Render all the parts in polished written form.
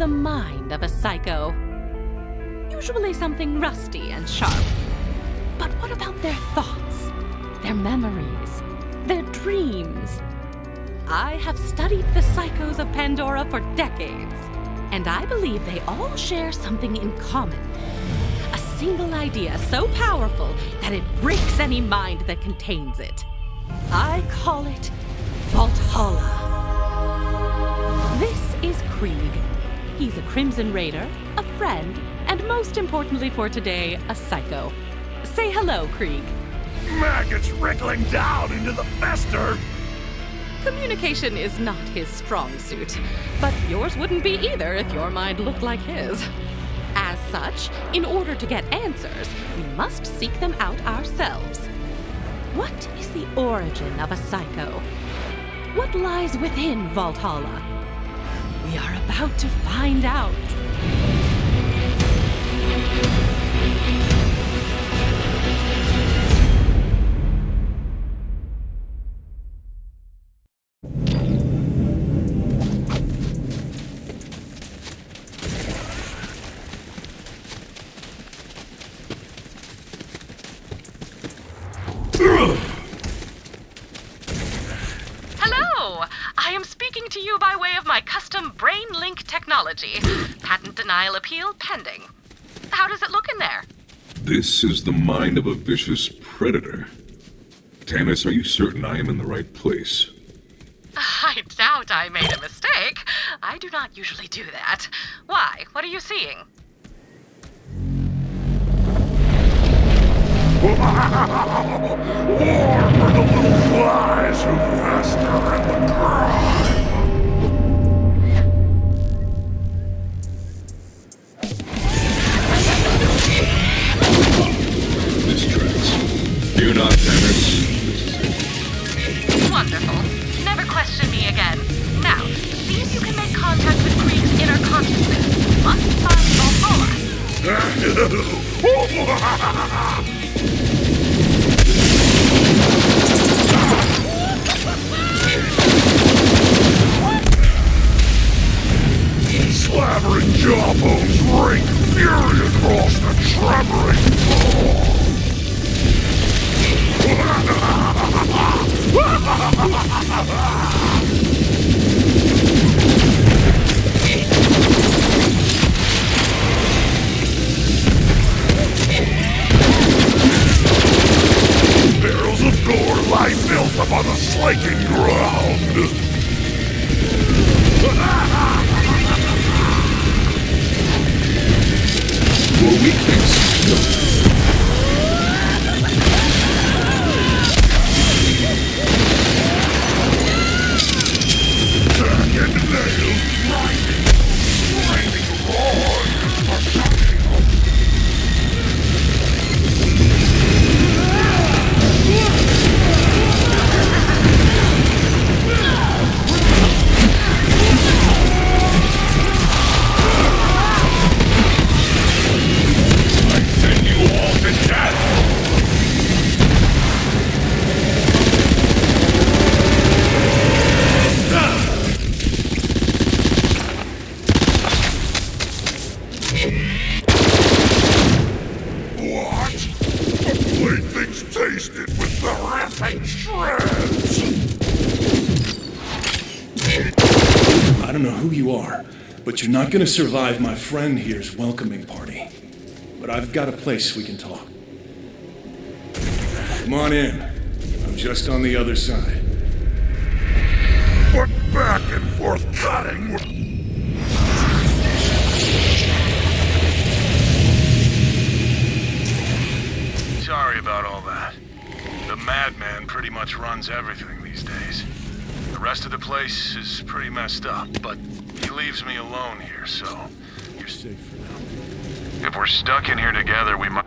the mind of a psycho. Usually something rusty and sharp. But what about their thoughts, their memories, their dreams? I have studied the psychos of Pandora for decades, and I believe they all share something in common. A single idea so powerful that it breaks any mind that contains it. I call it Vaulthalla. This is Krieg. He's a Crimson Raider, a friend, and most importantly for today, a psycho. Say hello, Krieg. Maggots wriggling down into the fester! Communication is not his strong suit, but yours wouldn't be either if your mind looked like his. As such, in order to get answers, we must seek them out ourselves. What is the origin of a psycho? What lies within Vaulthalla? We are about to find out. Hello! I am speaking to you by way of my custom brain link technology. Patent denial appeal pending. How does it look in there? This is the mind of a vicious predator. Tannis, are you certain I am in the right place? I doubt I made a mistake. I do not usually do that. Why? What are you seeing? War for the little flies who fester in the grime! This tracks. Do not, Tannis. Wonderful. Never question me again. Now, see if you can make contact with Krieg's inner consciousness. Must find Vaulthalla. Slavering jawbones ring fury across the trembling floor. Barrels of gore lie built upon the slaking ground. Your weakness. Back and nails, grinding roar. Tasted with the ripping shreds! I don't know who you are, but you're not gonna survive my friend here's welcoming party. But I've got a place we can talk. Come on in. I'm just on the other side. But back and forth cutting with... Sorry about all that. The madman pretty much runs everything these days. The rest of the place is pretty messed up, but he leaves me alone here, so you're safe for now. If we're stuck in here together, we might...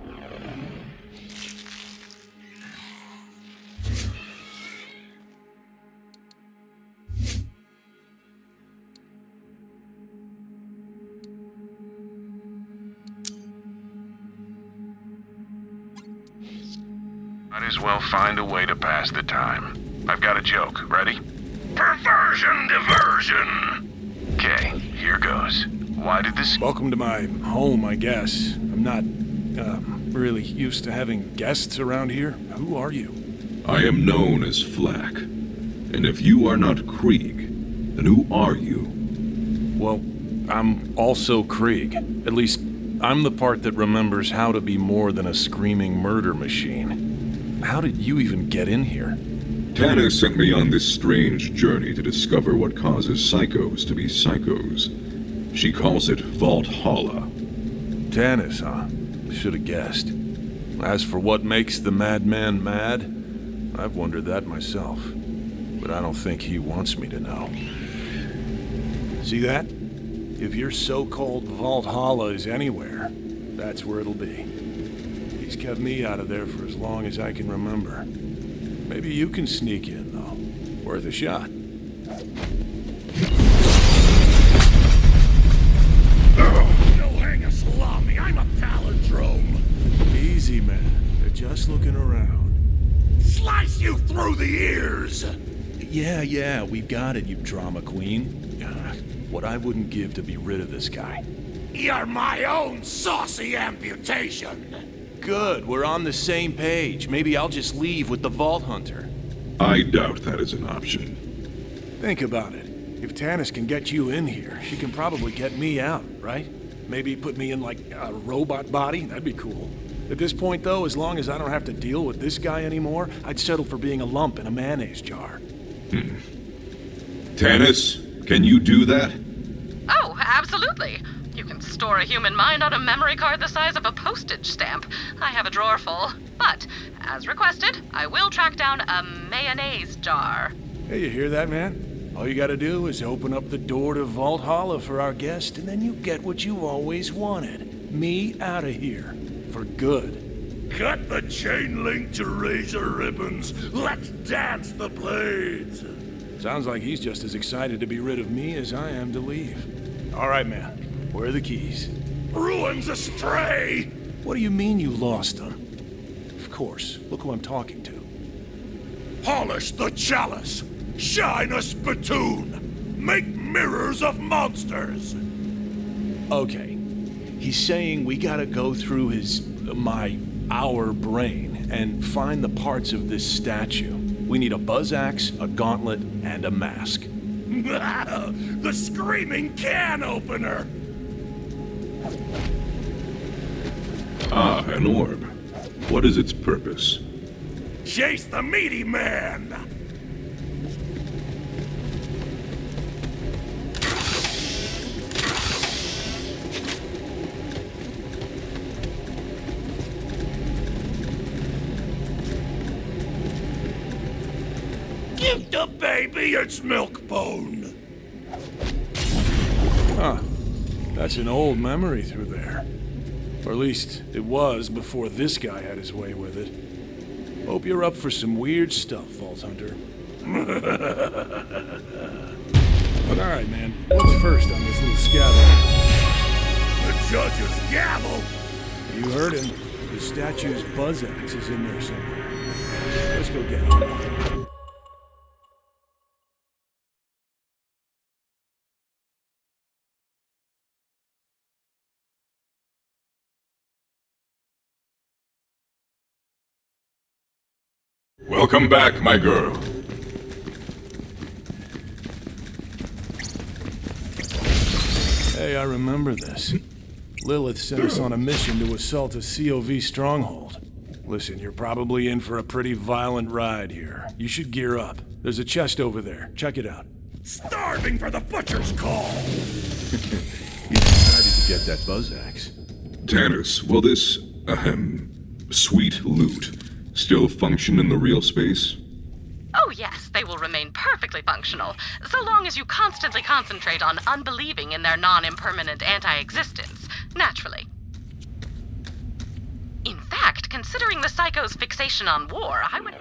Might as well find a way to pass the time. I've got a joke. Ready? Perversion diversion! Okay, here goes. Why did this... Welcome to my home, I guess. I'm not, really used to having guests around here. Who are you? I am known as Flack. And if you are not Krieg, then who are you? Well, I'm also Krieg. At least, I'm the part that remembers how to be more than a screaming murder machine. How did you even get in here? Tannis sent me on this strange journey to discover what causes psychos to be psychos. She calls it Vaulthalla. Tannis, huh? Should have guessed. As for what makes the madman mad, I've wondered that myself. But I don't think he wants me to know. See that? If your so-called Vaulthalla is anywhere, that's where it'll be. He's kept me out of there for as long as I can remember. Maybe you can sneak in, though. Worth a shot. No hang a salami, I'm a palindrome. Easy, man. They're just looking around. Slice you through the ears. Yeah, we've got it, you drama queen. What I wouldn't give to be rid of this guy. You're my own saucy amputation. Good, we're on the same page. Maybe I'll just leave with the Vault Hunter. I doubt that is an option. Think about it. If Tannis can get you in here, she can probably get me out, right? Maybe put me in, like, a robot body? That'd be cool. At this point, though, as long as I don't have to deal with this guy anymore, I'd settle for being a lump in a mayonnaise jar. Tannis, can you do that? Oh, absolutely. You can store a human mind on a memory card the size of a postage stamp. I have a drawer full. But, as requested, I will track down a mayonnaise jar. Hey, you hear that, man? All you gotta do is open up the door to Vaulthalla for our guest, and then you get what you've always wanted. Me out of here. For good. Cut the chain link to razor ribbons. Let's dance the blades. Sounds like he's just as excited to be rid of me as I am to leave. All right, man. Where are the keys? Ruins astray. What do you mean you lost them? Of course. Look who I'm talking to. Polish the chalice. Shine a spittoon. Make mirrors of monsters. Okay. He's saying we gotta go through our brain and find the parts of this statue. We need a buzz axe, a gauntlet, and a mask. The screaming can opener. Ah, an orb. What is its purpose? Chase the meaty man. Give the baby its milk bone. Huh. That's an old memory through there. Or at least, it was before this guy had his way with it. Hope you're up for some weird stuff, Vault Hunter. Alright, man. What's first on this little scavenger? The judge's gavel. You heard him. The statue's buzz axe is in there somewhere. Let's go get it. Welcome back, my girl. Hey, I remember this. Lilith sent us on a mission to assault a COV stronghold. Listen, you're probably in for a pretty violent ride here. You should gear up. There's a chest over there. Check it out. Starving for the butcher's call. You decided to get that buzz axe. Tannis, will this, sweet loot still function in the real space? Oh yes, they will remain perfectly functional, so long as you constantly concentrate on unbelieving in their non-impermanent anti-existence, naturally. In fact, considering the psycho's fixation on war, I would...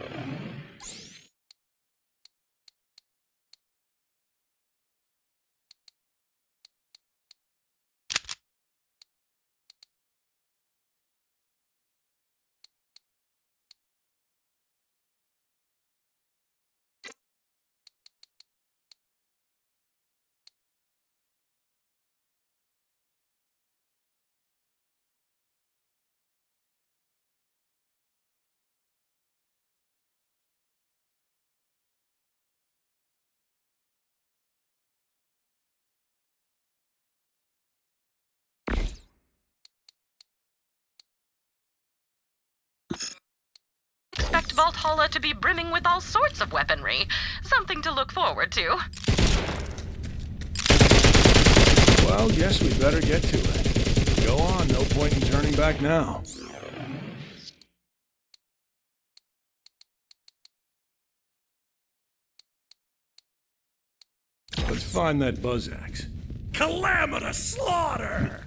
Expect Vaulthalla to be brimming with all sorts of weaponry. Something to look forward to. Well, guess we better get to it. Go on, no point in turning back now. Let's find that buzz axe. Calamitous slaughter!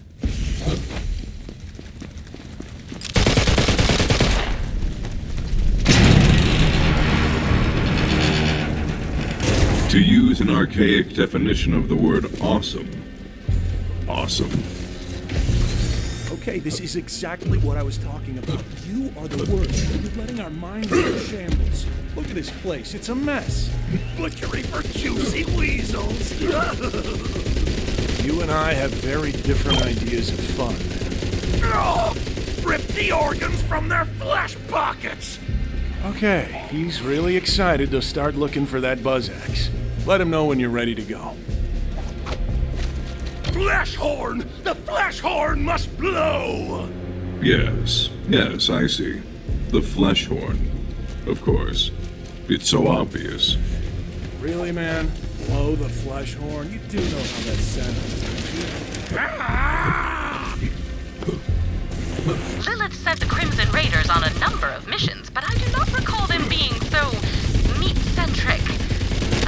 To use an archaic definition of the word awesome. Awesome. Okay, this is exactly what I was talking about. You are the worst. You're letting our minds go to shambles. Look at this place. It's a mess. Butchery for juicy weasels! You and I have very different ideas of fun. Oh, rip the organs from their flesh pockets! Okay, he's really excited to start looking for that buzz axe. Let him know when you're ready to go. Flesh horn! The flesh horn must blow! Yes, I see. The flesh horn. Of course. It's so obvious. Really, man? Blow the flesh horn? You do know how that sounds. Lilith sent the Crimson Raiders on a number of missions, but I do not recall them being so meat-centric.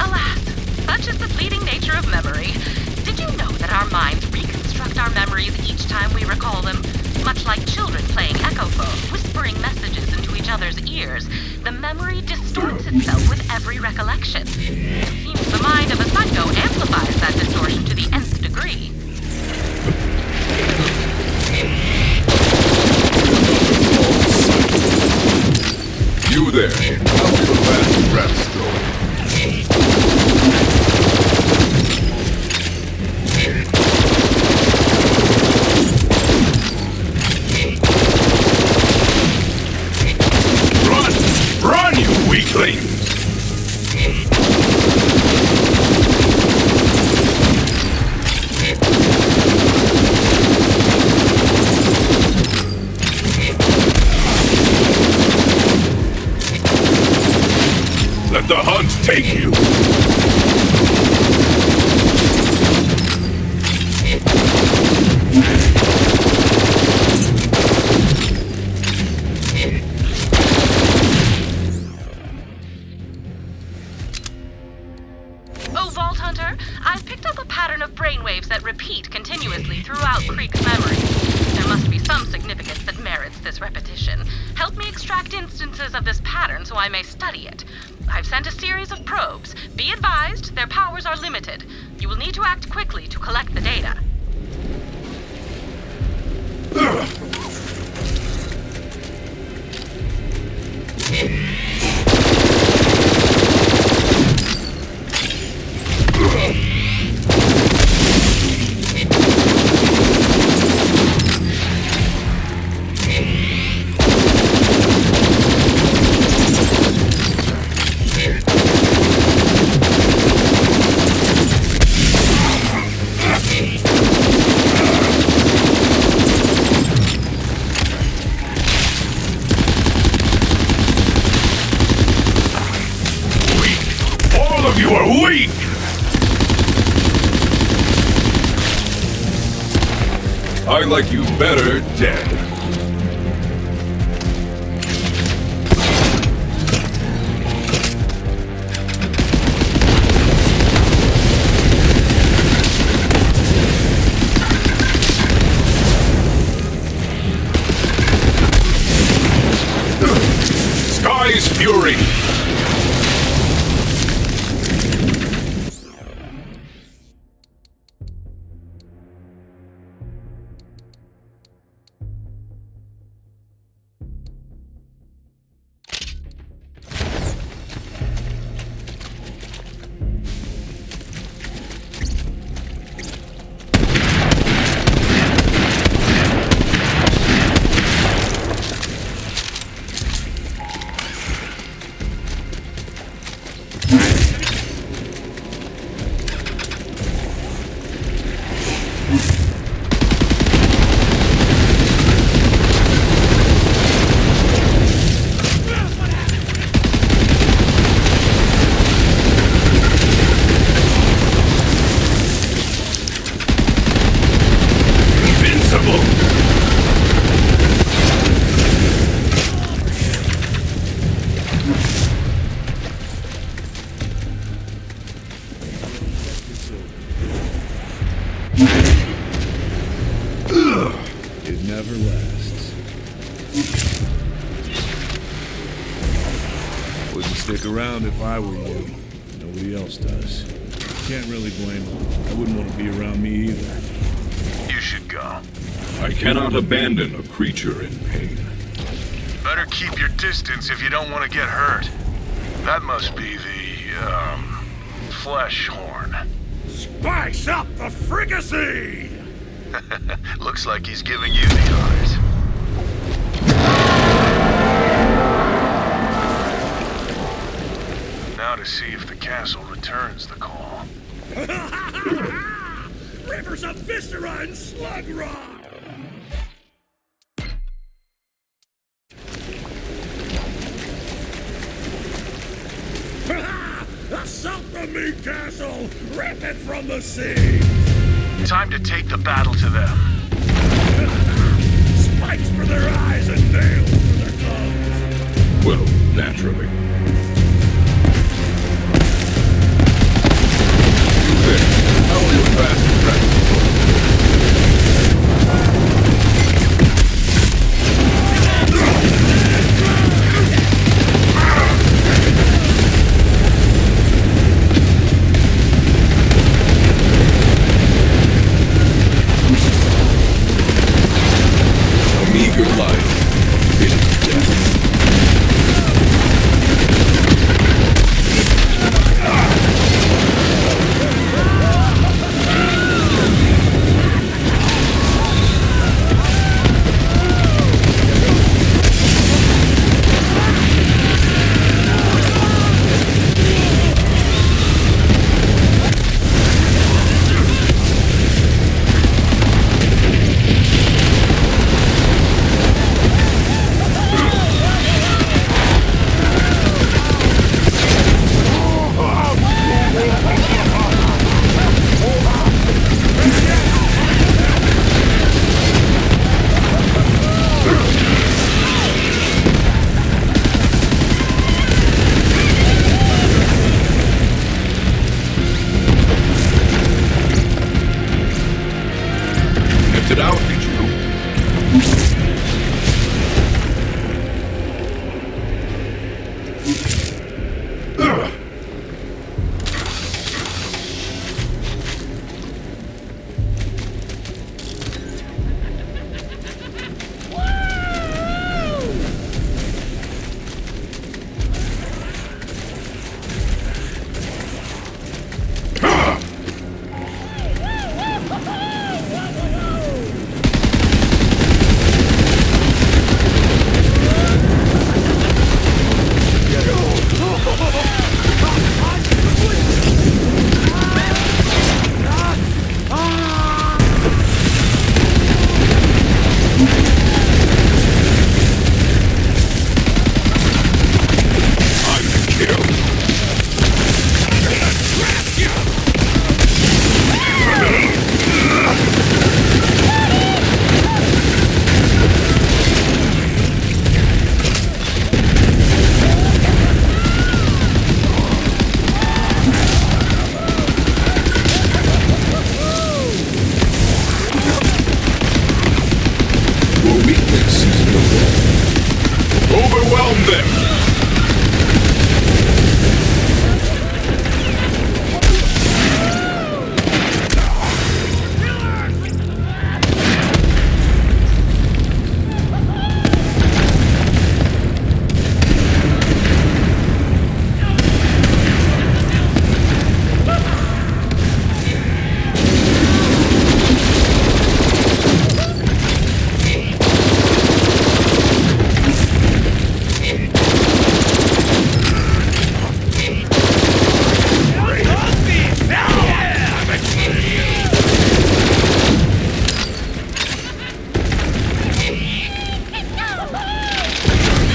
Alas, such is the fleeting nature of memory. Did you know that our minds reconstruct our memories each time we recall them? Much like children playing Echo Phone, whispering messages into each other's ears, the memory distorts itself with every recollection. Seems the mind of a psycho amplifies that distortion to the nth degree. You there. How the last breaths going? Run, you weakling! Let the hunt take you! Oh, Vault Hunter, I've picked up a pattern of brainwaves that repeat continuously throughout Krieg's memory. There must be some significance that merits this repetition. Help me extract instances of this pattern so I may study it. I've sent a series of probes. Be advised, their powers are limited. You will need to act quickly to collect the data. You are weak! I like you better dead. Sky's fury! It never lasts. Wouldn't stick around if I were you. Nobody else does. Can't really blame them. I wouldn't want to be around me either. You should go. I cannot abandon a creature in pain. Better keep your distance if you don't want to get hurt. That must be the, flesh horn. Spice up the fricassee! Looks like he's giving you the eyes. Now to see if the castle returns the call. Rivers of viscera and slug rock! Assault the meat castle! Rip it from the sea! Time to take the battle to them. Spikes for their eyes and nails for their tongues! Well, naturally. There. How will you fast track? Meager life is death. Lift it out, did you? Overwhelm them!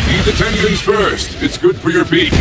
Eat the tendons first. It's good for your beak.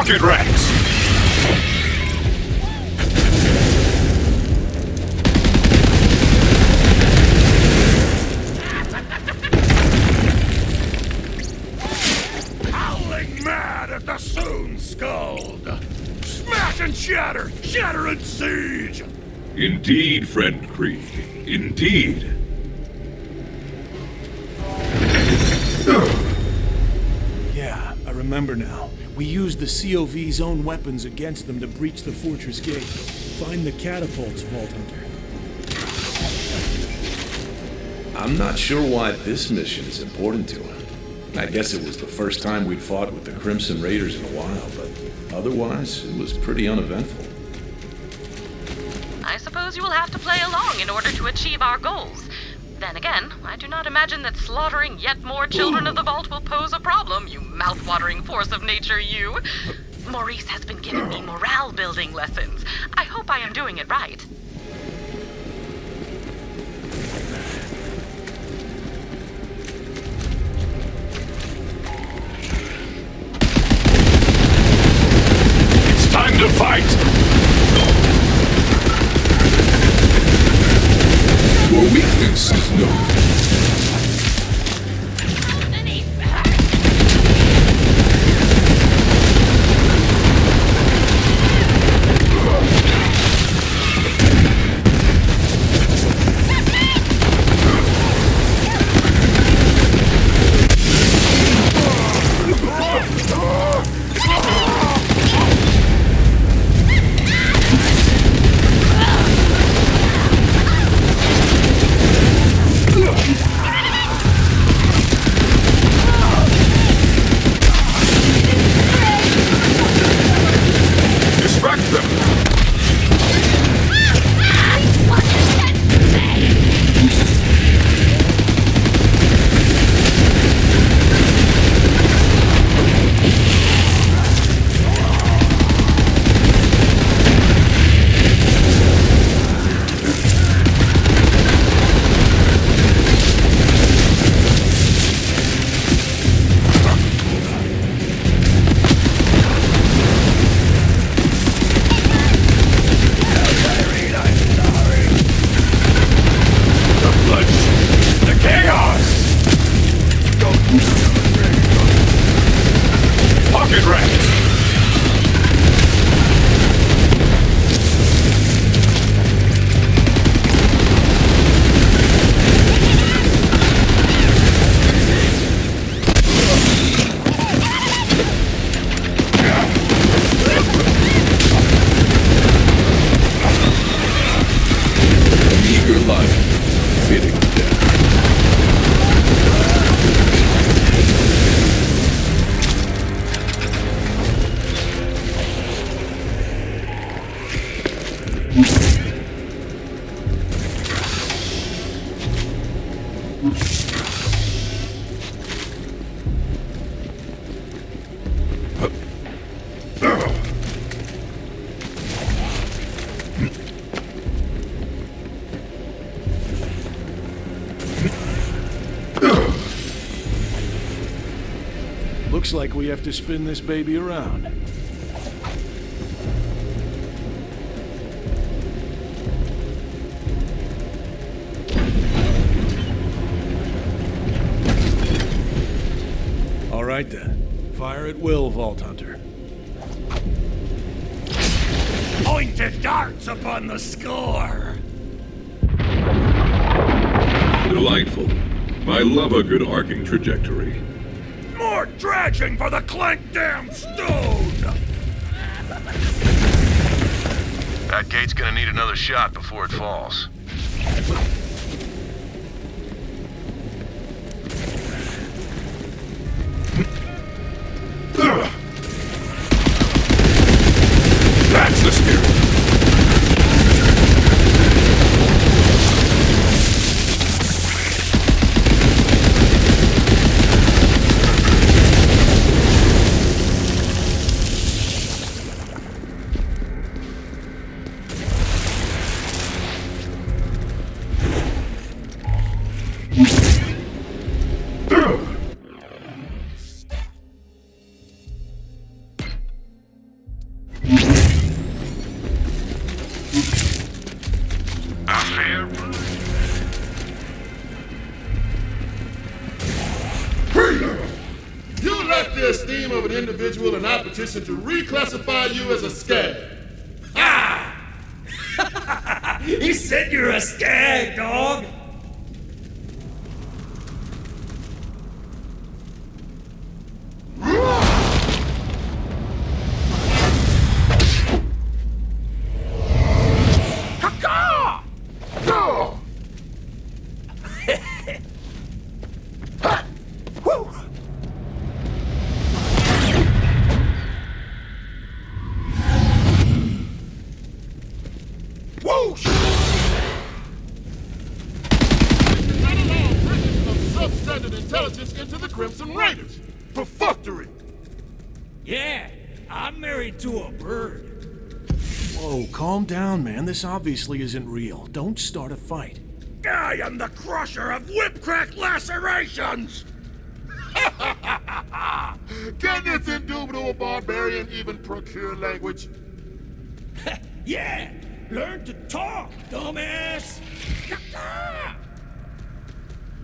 Pocket Rex! Howling mad at the soon scald! Smash and shatter! Shatter and siege! Indeed, friend Krieg. Indeed. Yeah, I remember now. We used the COV's own weapons against them to breach the fortress gate. Find the catapults, Vault Hunter. I'm not sure why this mission is important to him. I guess it was the first time we'd fought with the Crimson Raiders in a while, but otherwise, it was pretty uneventful. I suppose you will have to play along in order to achieve our goals. Then again, I do not imagine that slaughtering yet more children of the Vault will pose a problem, you mouth-watering force of nature, you. Maurice has been giving me morale-building lessons. I hope I am doing it right. It's time to fight! Your weakness is known. Looks like we have to spin this baby around. All right then. Fire at will, Vault Hunter. Pointed darts upon the score! Delightful. I love a good arcing trajectory. More dredging for the clank damn stone! That gate's gonna need another shot before it falls. That's the spirit! an individual and I petition to reclassify you as a skag. Ha! He said you're a skag, dog! To a bird. Whoa, calm down, man. This obviously isn't real. Don't start a fight. I am the crusher of whip-crack lacerations! Can this indubitable barbarian even procure language? Yeah! Learn to talk, dumbass!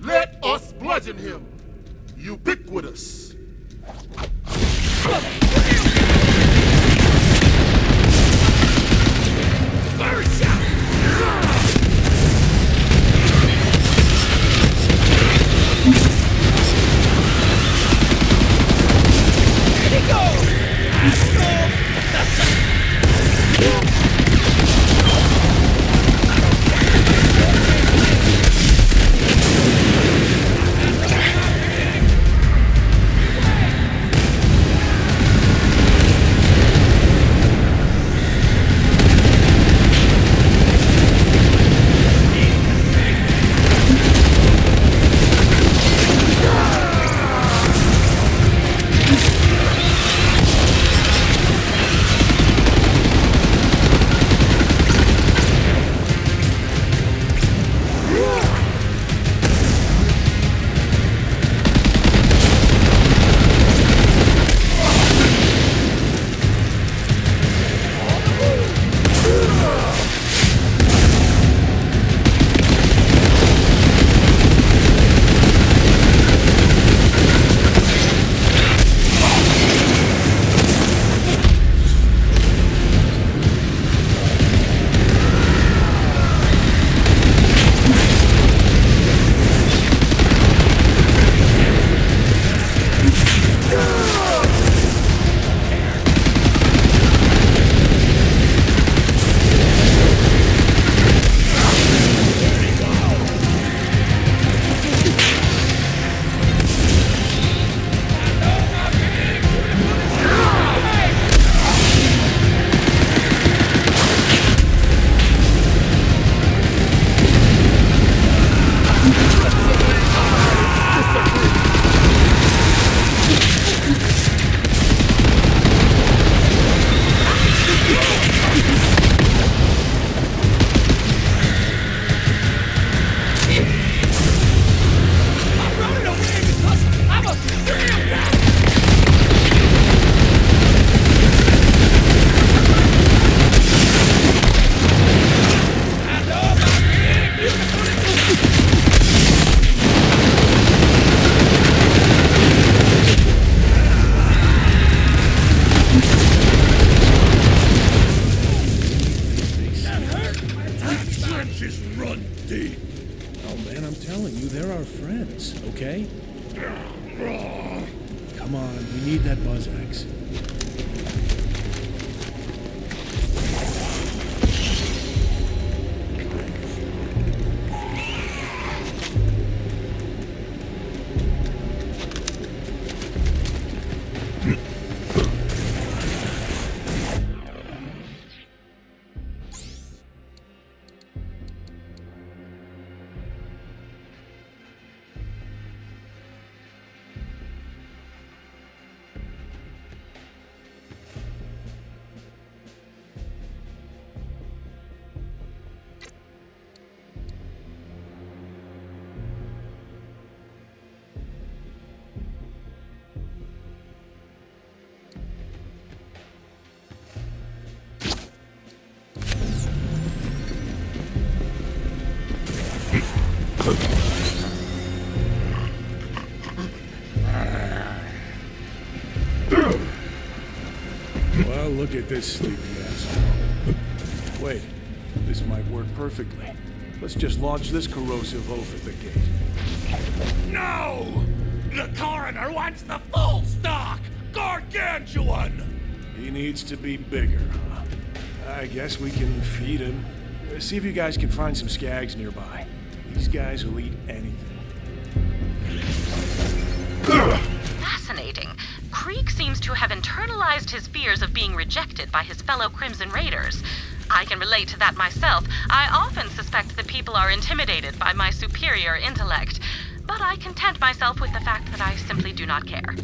Let us bludgeon him! Ubiquitous! First shot! There he goes! okay? Come on, we need that buzz axe. Well, look at this sleepy asshole. Wait, this might work perfectly. Let's just launch this corrosive oaf at the gate. No! The coroner wants the full stock! Gargantuan! He needs to be bigger, huh? I guess we can feed him. See if you guys can find some skags nearby. These guys will eat anything. Fascinating. Krieg seems to have internalized his fears of being rejected by his fellow Crimson Raiders. I can relate to that myself. I often suspect that people are intimidated by my superior intellect, but I content myself with the fact that I simply do not care.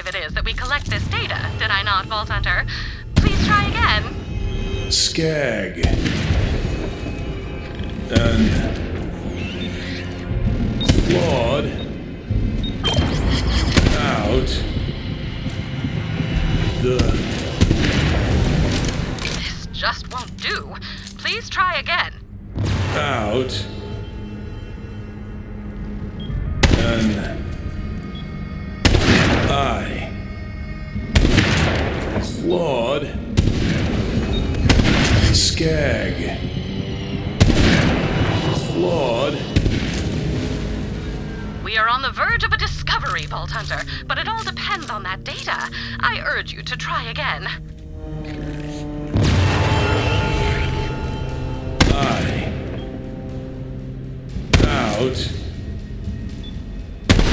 It is that we collect this data, did I not, Vault Hunter? Please try again. Skag. And clawed out the... This just won't do. Please try again. Out and I clawed skag clawed. We are on the verge of a discovery, Vault Hunter, but it all depends on that data. I urge you to try again. I out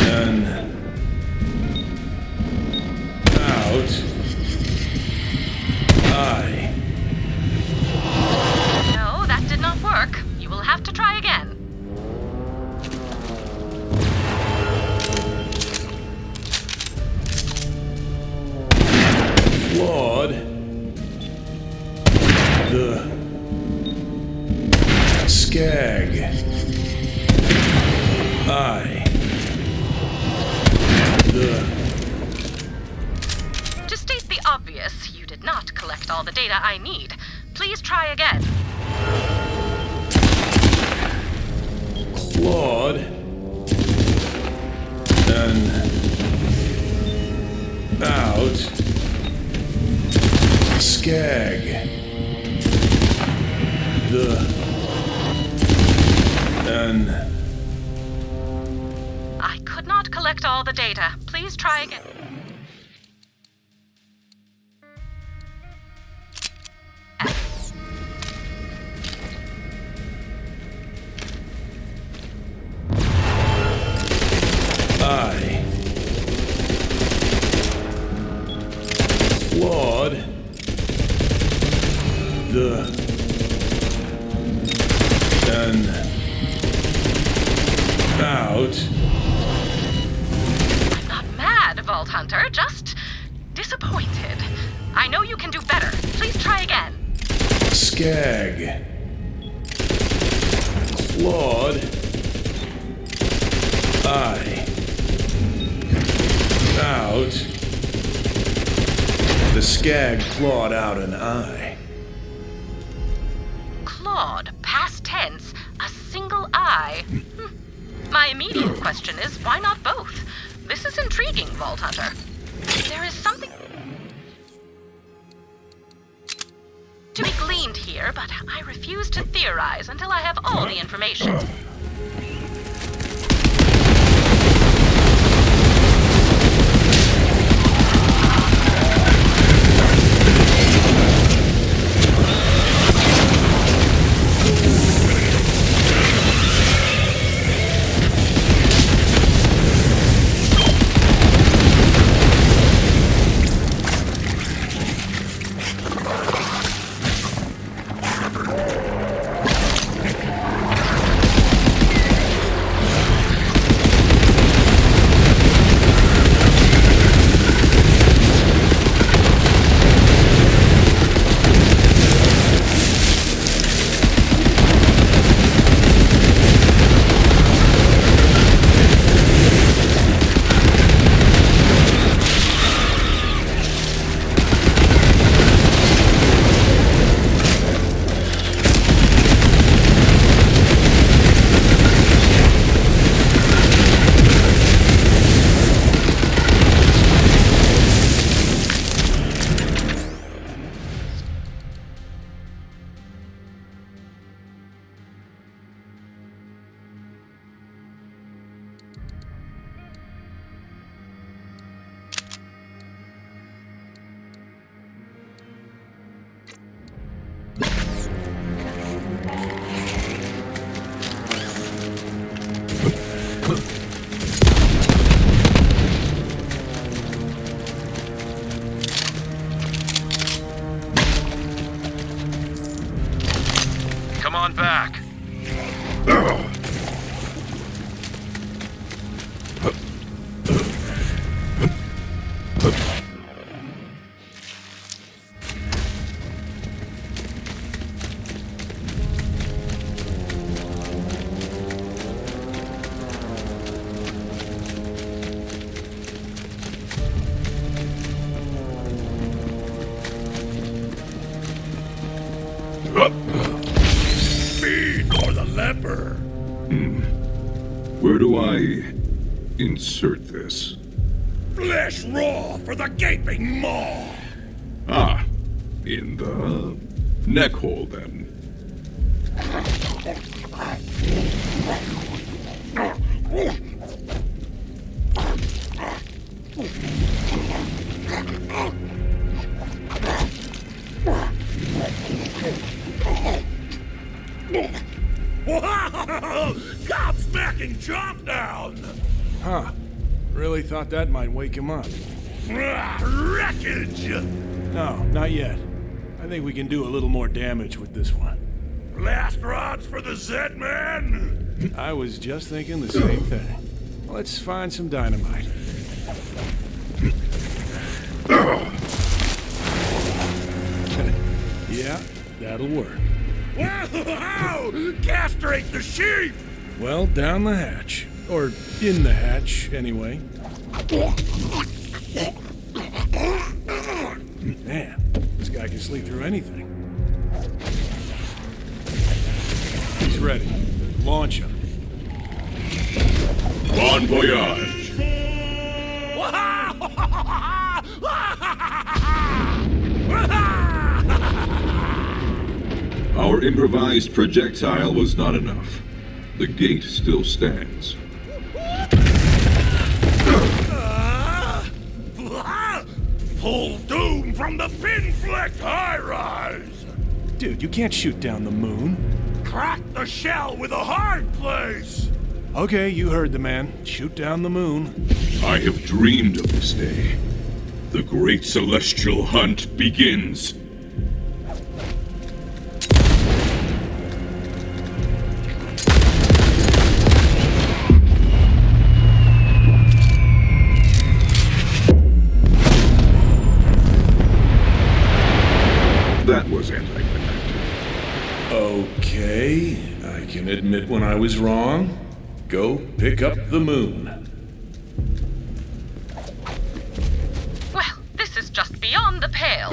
and out. No, that did not work. You will have to try again. Clawed the skag. To state the obvious, you did not collect all the data I need. Please try again. Clawed and out skag and I could not collect all the data. Please try again. clawed and out. I'm not mad, Vault Hunter, just disappointed. I know you can do better. Please try again. Skag clawed out. The skag clawed out an eye. Clawed, past tense, a single eye. My immediate question is, why not both? This is intriguing, Vault Hunter. There is something to be gleaned here, but I refuse to theorize until I have all the information. Where do I insert this? Flesh raw for the gaping maw! Ah, in the neck hole then. Wow! Gobsmacking chomp down! Huh. Really thought that might wake him up. Wreckage! No, not yet. I think we can do a little more damage with this one. Last rods for the Z-Man? I was just thinking the same thing. Let's find some dynamite. Yeah, that'll work. Wow! Castrate the sheep! Well, down the hatch. Or in the hatch, anyway. Man, this guy can sleep through anything. He's ready. Launch him. Bon voyage! Our improvised projectile was not enough. The gate still stands. Pull doom from the pin-flecked high-rise! Dude, you can't shoot down the moon. Crack the shell with a hard place! Okay, you heard the man. Shoot down the moon. I have dreamed of this day. The great celestial hunt begins. That was anticlimactic. Okay, I can admit when I was wrong. Go pick up the moon. Well, this is just beyond the pale.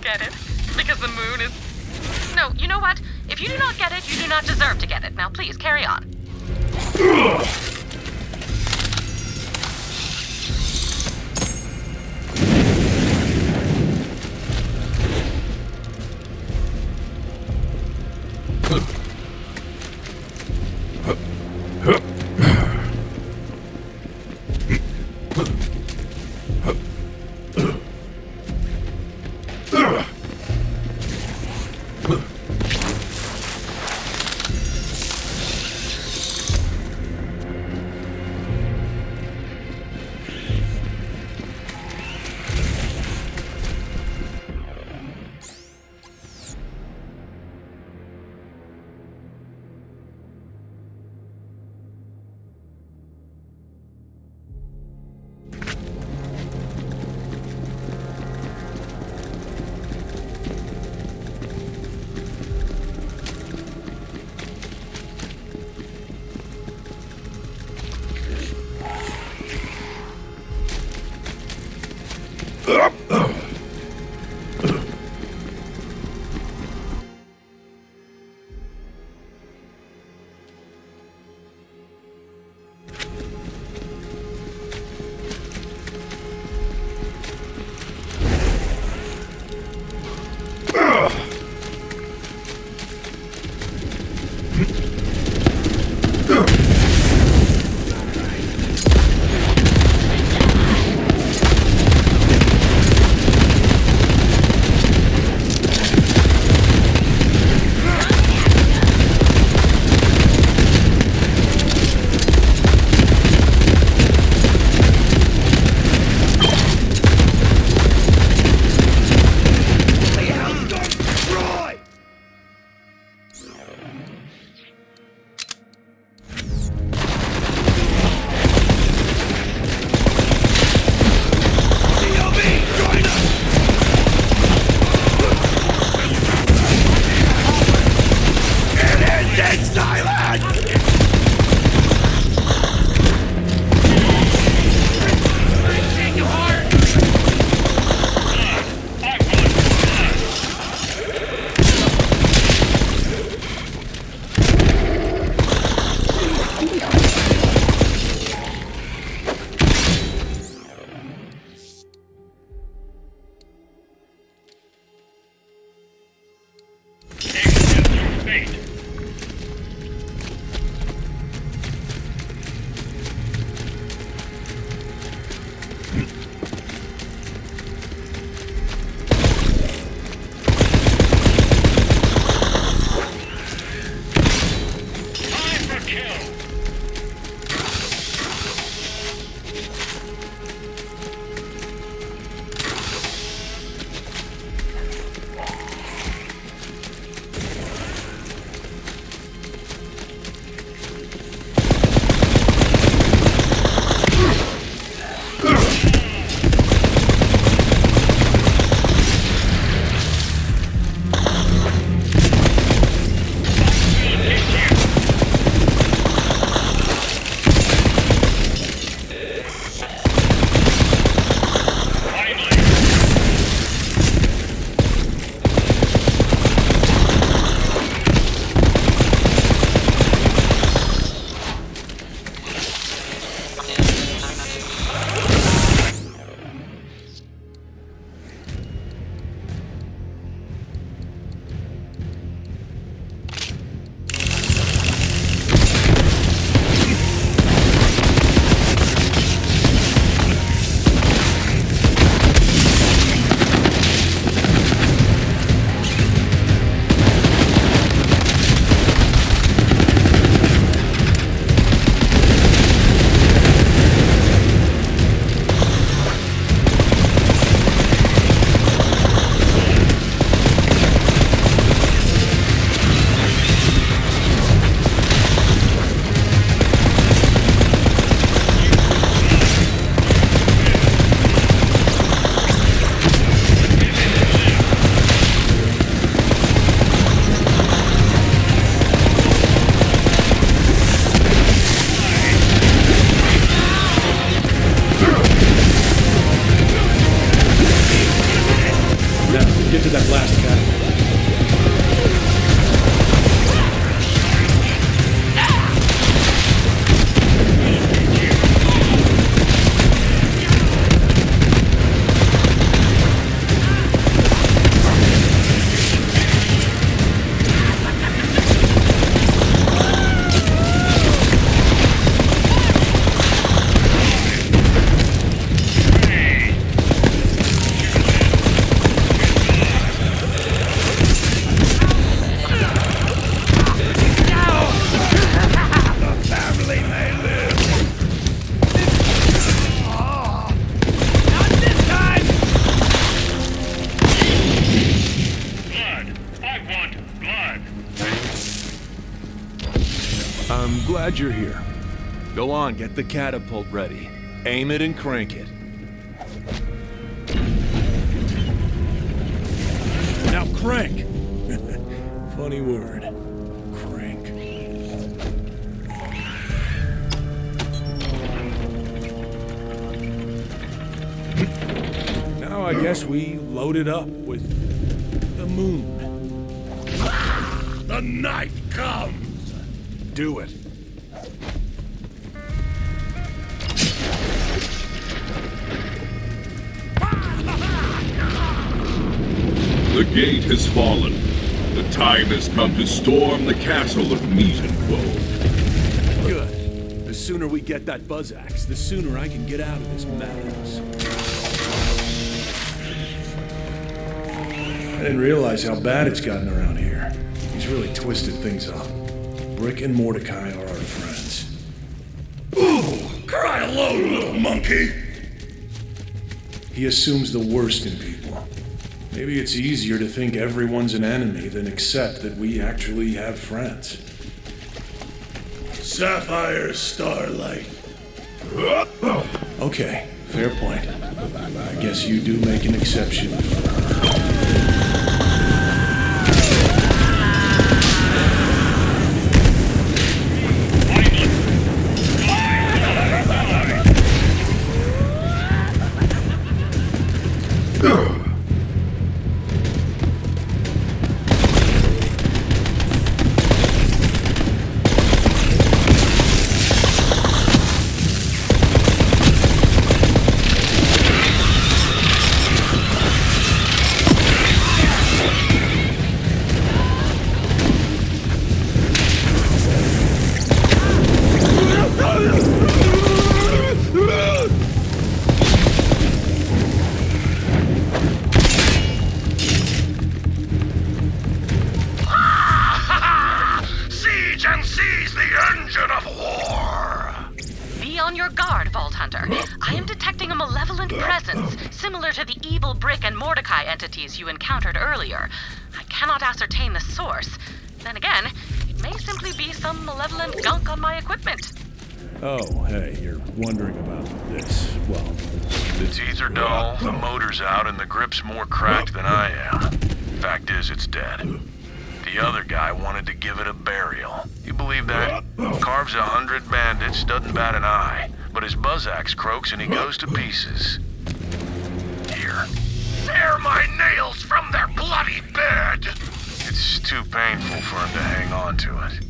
Get it? Because the moon is... No, you know what? If you do not get it, you do not deserve to get it. Now, please, carry on. glad you're here. Go on, get the catapult ready. Aim it and crank it. Now crank! Funny word. Crank. Now I guess we load it up with the moon. The night comes! Do it. The gate has fallen. The time has come to storm the castle of meat and woe. Good. The sooner we get that buzz axe, the sooner I can get out of this madhouse. I didn't realize how bad it's gotten around here. He's really twisted things up. Brick and Mordecai are our friends. Ooh, cry alone, little monkey! He assumes the worst in people. Maybe it's easier to think everyone's an enemy than accept that we actually have friends. Sapphire Starlight. Okay, fair point. I guess you do make an exception for her. Entities you encountered earlier. I cannot ascertain the source. Then again, it may simply be some malevolent gunk on my equipment. Oh, hey, you're wondering about this. Well, the teeth are dull, the motor's out, and the grip's more cracked than I am. Fact is, it's dead. The other guy wanted to give it a burial. You believe that? Carves 100 bandits, doesn't bat an eye. But his buzz axe croaks and he goes to pieces. Here. Tear my nails from their bloody bed! It's too painful for him to hang on to it.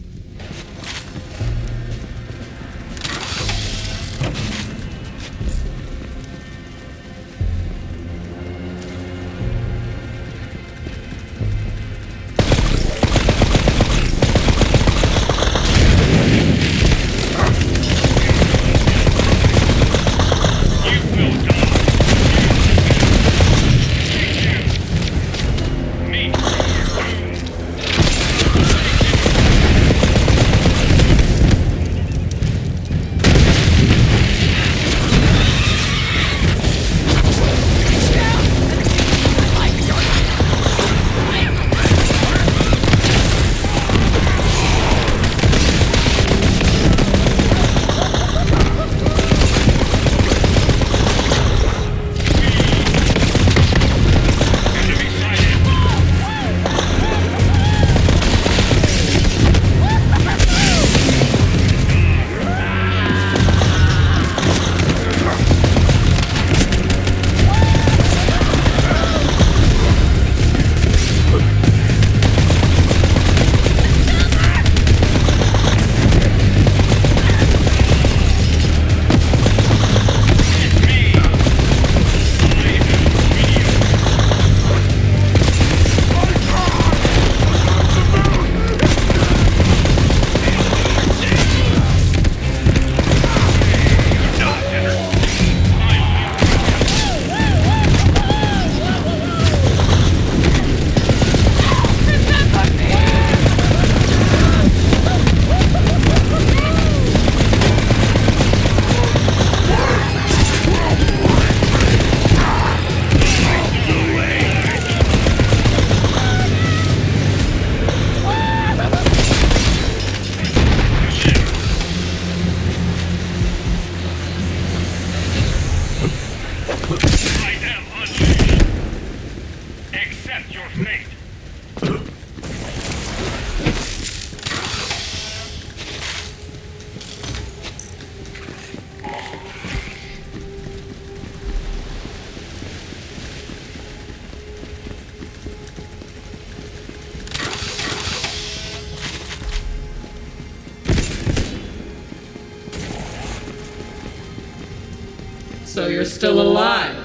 So you're still alive.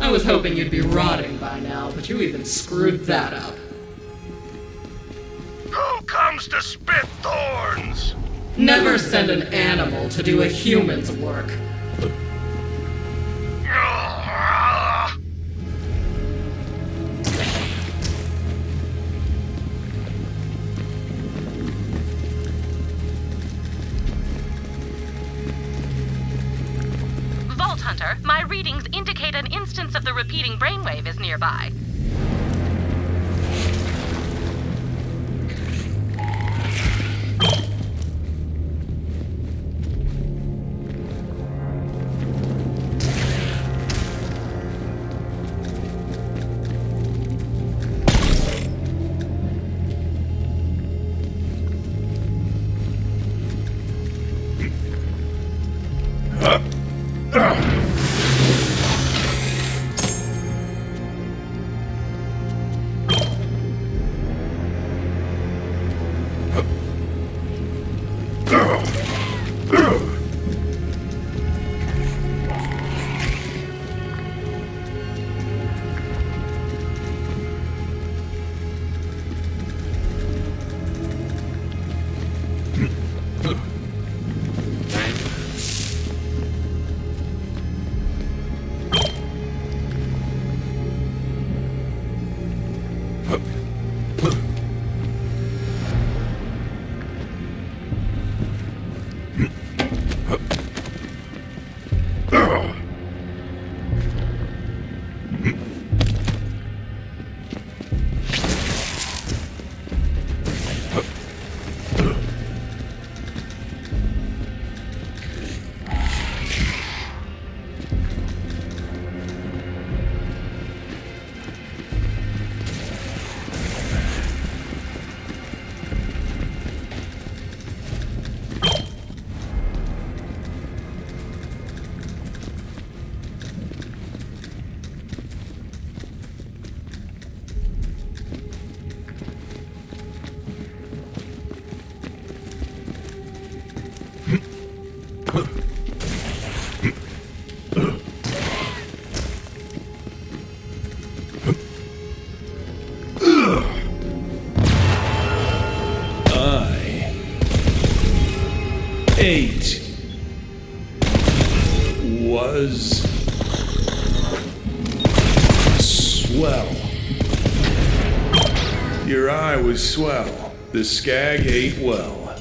I was hoping you'd be rotting by now, but you even screwed that up. Who comes to spit thorns? Never send an animal to do a human's work. Vault Hunter, my readings indicate an instance of the repeating brainwave is nearby. Was swell. Your eye was swell. The skag ate well.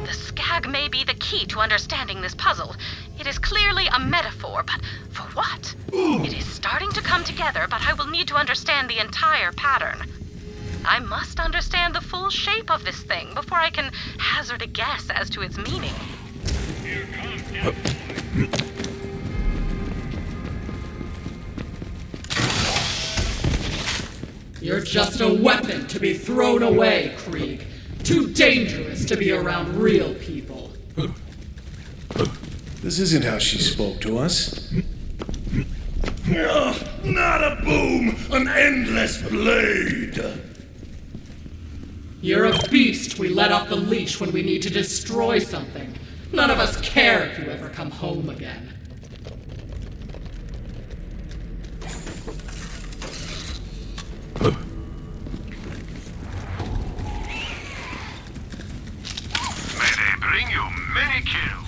The skag may be the key to understanding this puzzle. It is clearly a metaphor, but for what? It is starting to come together, but I will need to understand the entire pattern. I must understand the full shape of this thing before I can hazard a guess as to its meaning. You're just a weapon to be thrown away, Krieg. Too dangerous to be around real people. This isn't how she spoke to us. Not a boom, an endless blade. You're a beast we let off the leash when we need to destroy something. None of us care if you ever come home again. May they bring you many kills.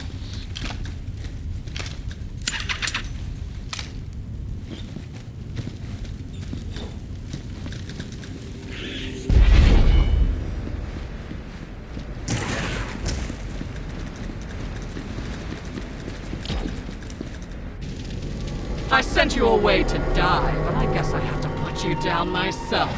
I sent you away to die, but I guess I have to put you down myself.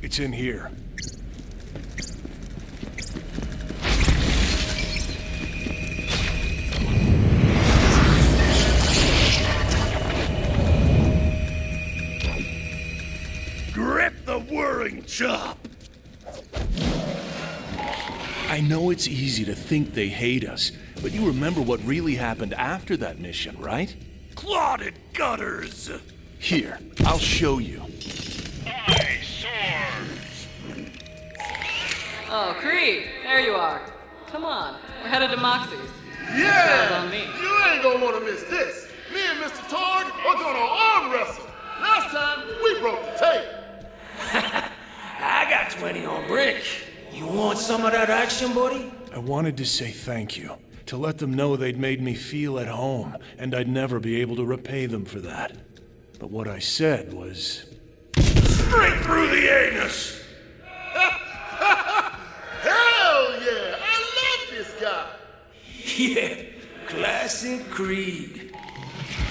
It's in here. Grip the whirring chop! I know it's easy to think they hate us, but you remember what really happened after that mission, right? Clotted gutters! Here, I'll show you. Aye, swords! Oh, Krieg, there you are. Come on, we're headed to Moxie's. Yeah! On me. You ain't gonna wanna miss this. Me and Mr. Tord are gonna arm wrestle. Last time, we broke the tape. I got 20 on brick. You want some of that action, buddy? I wanted to say thank you, to let them know they'd made me feel at home, and I'd never be able to repay them for that. But what I said was... Straight through the anus! Hell yeah! I love this guy! Yeah, classic Krieg.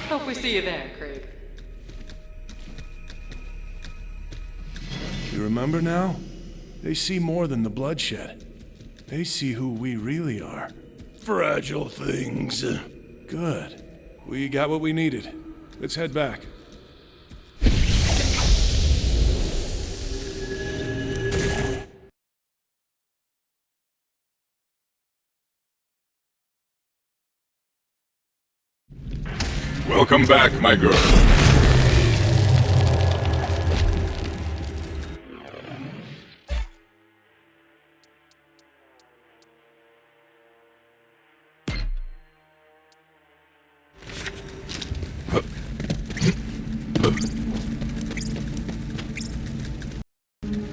Hope we see you there, Krieg. You remember now? They see more than the bloodshed. They see who we really are. Fragile things. Good. We got what we needed. Let's head back. Welcome back, my girl.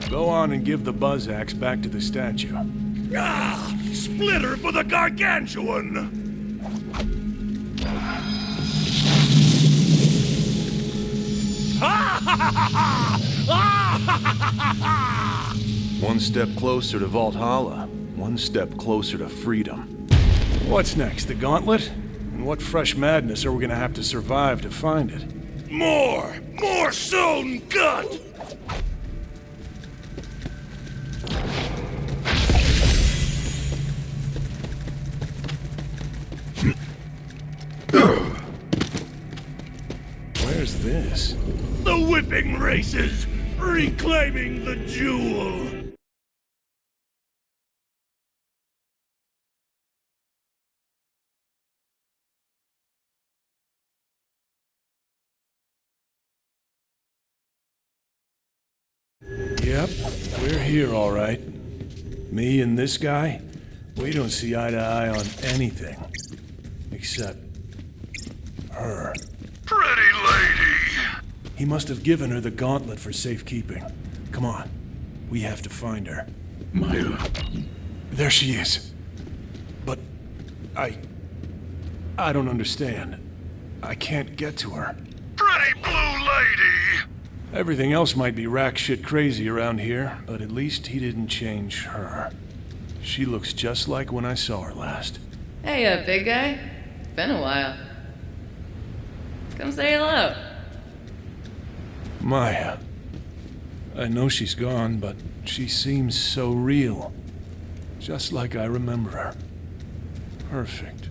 Go on and give the buzz axe back to the statue. Ah! Splitter for the gargantuan! One step closer to Vaulthalla, one step closer to freedom. What's next, the gauntlet? And what fresh madness are we gonna have to survive to find it? More! More sewn gut! Where's this? The whipping races! Reclaiming the jewel! Yep, we're here all right. Me and this guy, we don't see eye to eye on anything. Except... her. Pretty lady! He must have given her the gauntlet for safekeeping. Come on, we have to find her. Maya. There she is. But... I don't understand. I can't get to her. Pretty blue lady! Everything else might be rack shit crazy around here, but at least he didn't change her. She looks just like when I saw her last. Hey, big guy. Been a while. Come say hello. Maya. I know she's gone, but she seems so real. Just like I remember her. Perfect.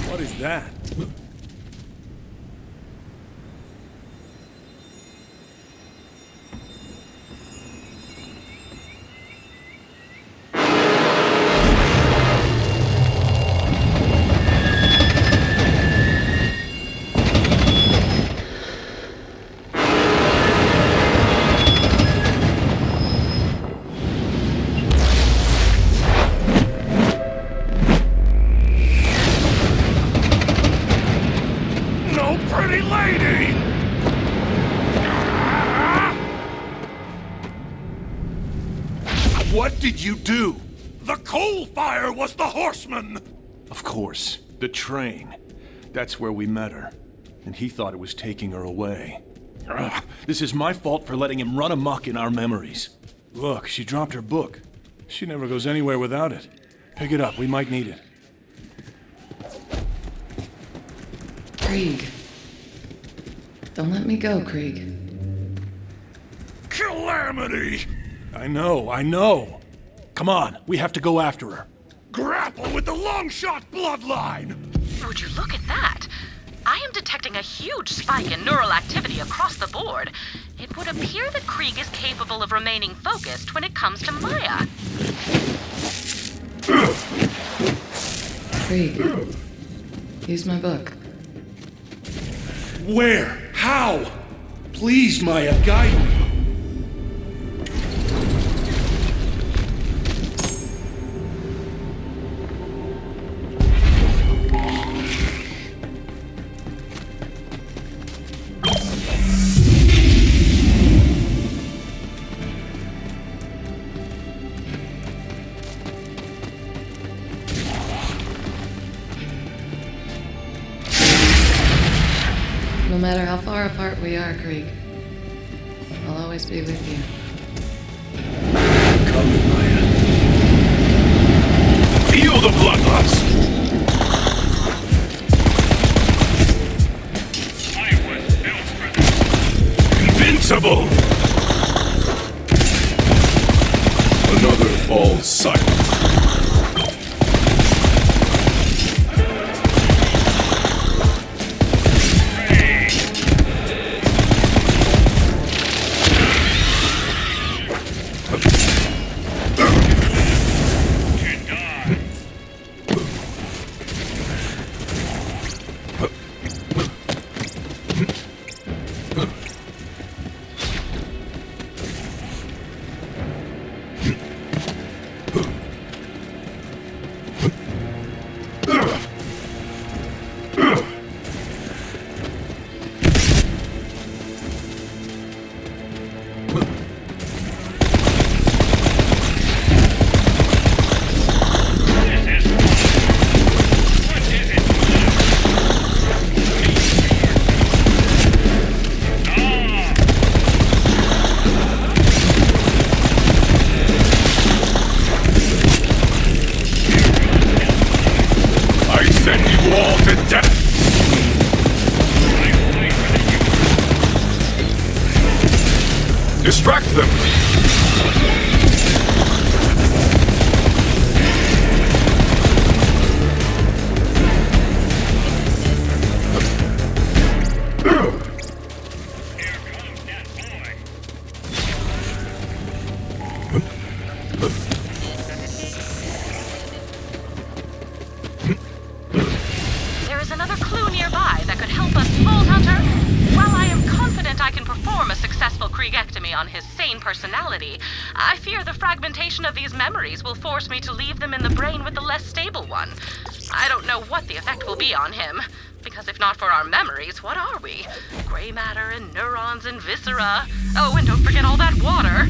What is that? Pretty lady! What did you do? The coal fire was the horseman! Of course, the train. That's where we met her. And he thought it was taking her away. Ugh, this is my fault for letting him run amok in our memories. Look, she dropped her book. She never goes anywhere without it. Pick it up, we might need it. Krieg. Don't let me go, Krieg. Calamity! I know. Come on, we have to go after her. Grapple with the long-shot bloodline! Would you look at that? I am detecting a huge spike in neural activity across the board. It would appear that Krieg is capable of remaining focused when it comes to Maya. Krieg, use my book. Where? How? Please, Maya, guide me. No matter how far apart we are, Krieg, I'll always be with you. Coming, Maya. Feel the bloodlust! I was built for this. Invincible! Another false sight. Distract them! There is another clue nearby that could help us, Vault Hunter. While I am confident I can perform a successful Kriegectomy on his sane personality, I fear the fragmentation of these memories will force me to leave them in the brain with the less stable one. I don't know what the effect will be on him, because if not for our memories, what are we? Gray matter and neurons and viscera. Oh, and don't forget all that water.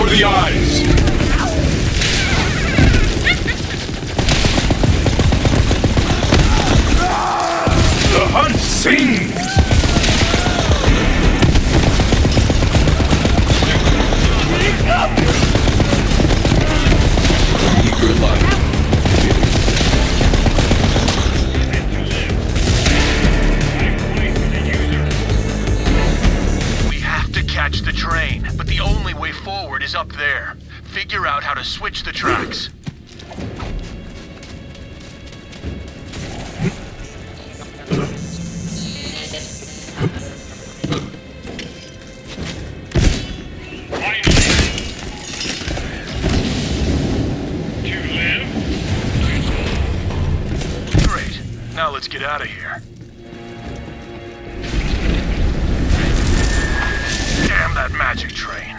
The eyes! The hunt sings! Eager life. We have to catch the train, but the only way forward is up there. Figure out how to switch the tracks. Great. Now let's get out of here. Damn that magic train.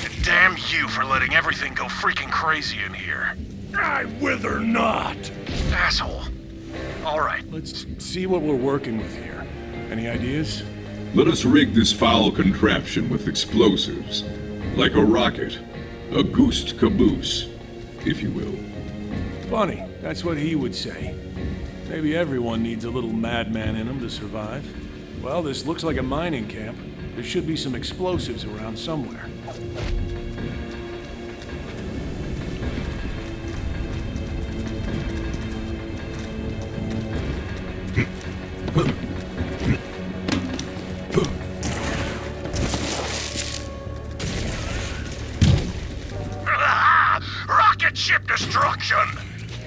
And damn you for letting everything go freaking crazy in here. I wither not. Asshole. All right. Let's see what we're working with here. Any ideas? Let us rig this foul contraption with explosives. Like a rocket. A goose caboose, if you will. Funny, that's what he would say. Maybe everyone needs a little madman in him to survive. Well, this looks like a mining camp. There should be some explosives around somewhere. Rocket ship destruction!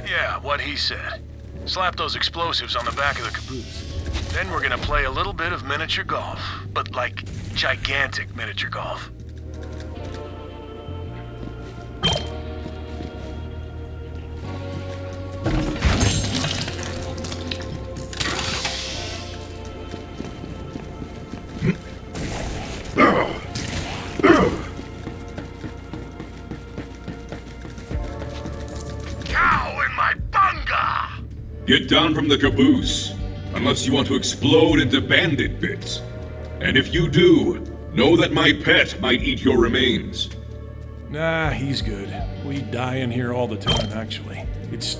Yeah, what he said. Slap those explosives on the back of the caboose. Then we're gonna play a little bit of miniature golf. But like, gigantic miniature golf. Cow in my bunga! Get down from the caboose, unless you want to explode into bandit bits. And if you do, know that my pet might eat your remains. Nah, he's good. We die in here all the time, actually. It's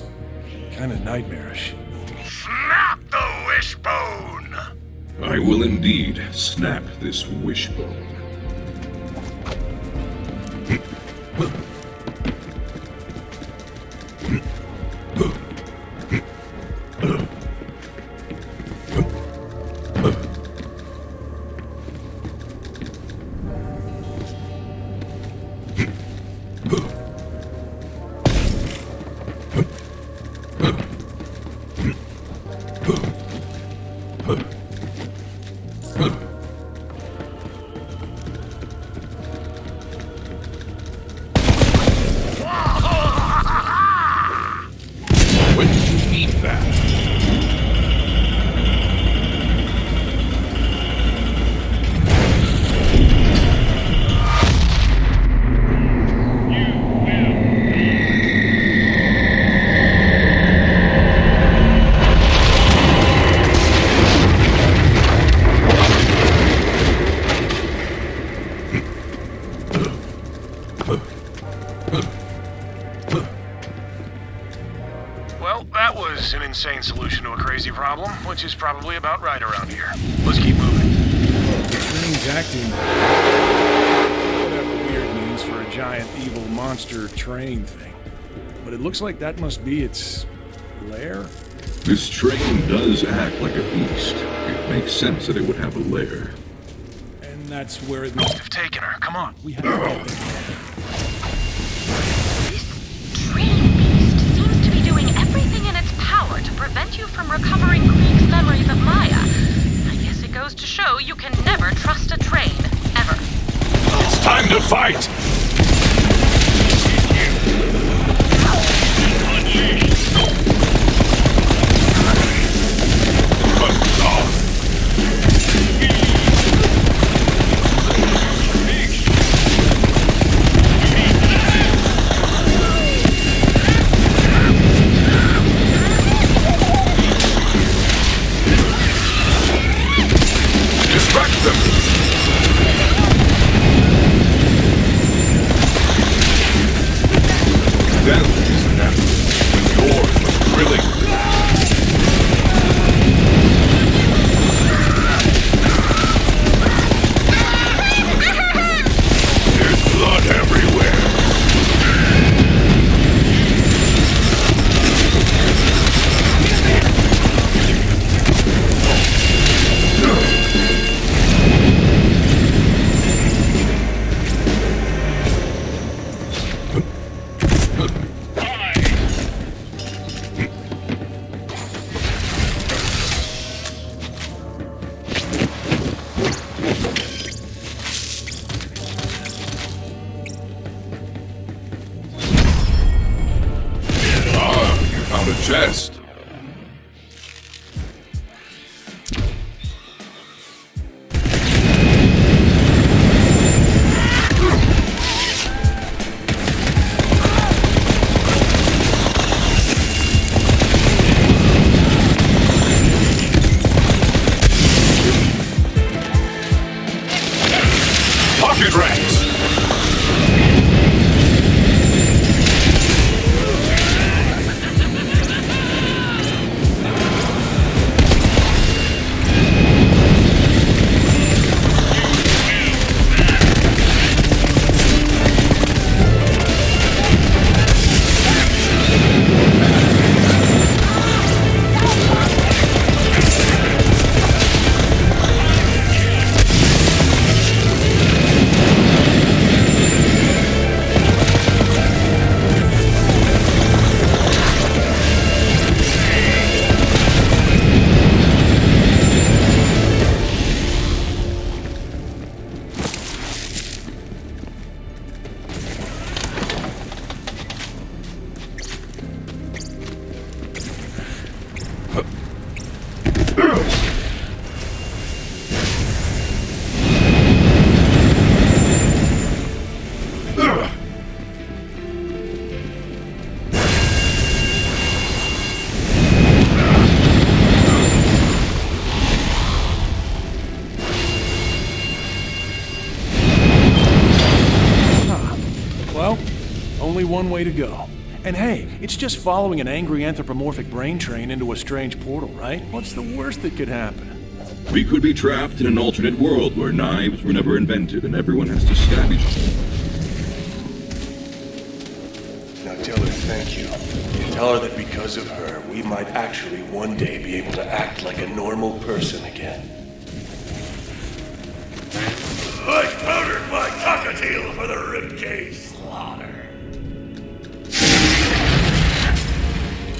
kind of nightmarish. Snap the wishbone! I will indeed snap this wishbone. When did you eat that? Well, that was an insane solution to a crazy problem, which is probably about right around here. Let's keep moving. Train's acting giant evil monster train thing. But it looks like that must be its lair? This train does act like a beast. It makes sense that it would have a lair. And that's where it must They've taken her. Come on. We have to get there. This train beast seems to be doing everything in its power to prevent you from recovering Krieg's memories of Maya. I guess it goes to show you can never trust a train, ever. It's time to fight! Distract them! Death is natural, but yours was thrilling. There's blood everywhere. Chest. Pocket rats. Only one way to go. And hey, it's just following an angry anthropomorphic brain train into a strange portal, right? What's the worst that could happen? We could be trapped in an alternate world where knives were never invented and everyone has to stab each other. Now tell her thank you. Tell her that because of her, we might actually one day be able to act like a normal person again. I powdered my cockatiel for the ribcage slaughter.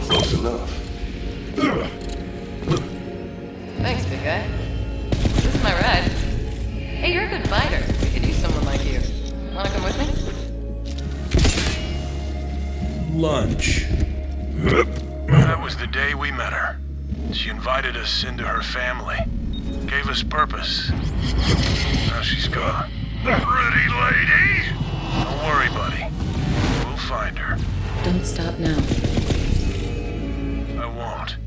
Close enough. Thanks, big guy. This is my ride. Hey, you're a good fighter. We could use someone like you. Wanna come with me? Lunch. That was the day we met her. She invited us into her family. Gave us purpose. Now she's gone. Pretty lady! Don't worry, buddy. We'll find her. Don't stop now. I won't.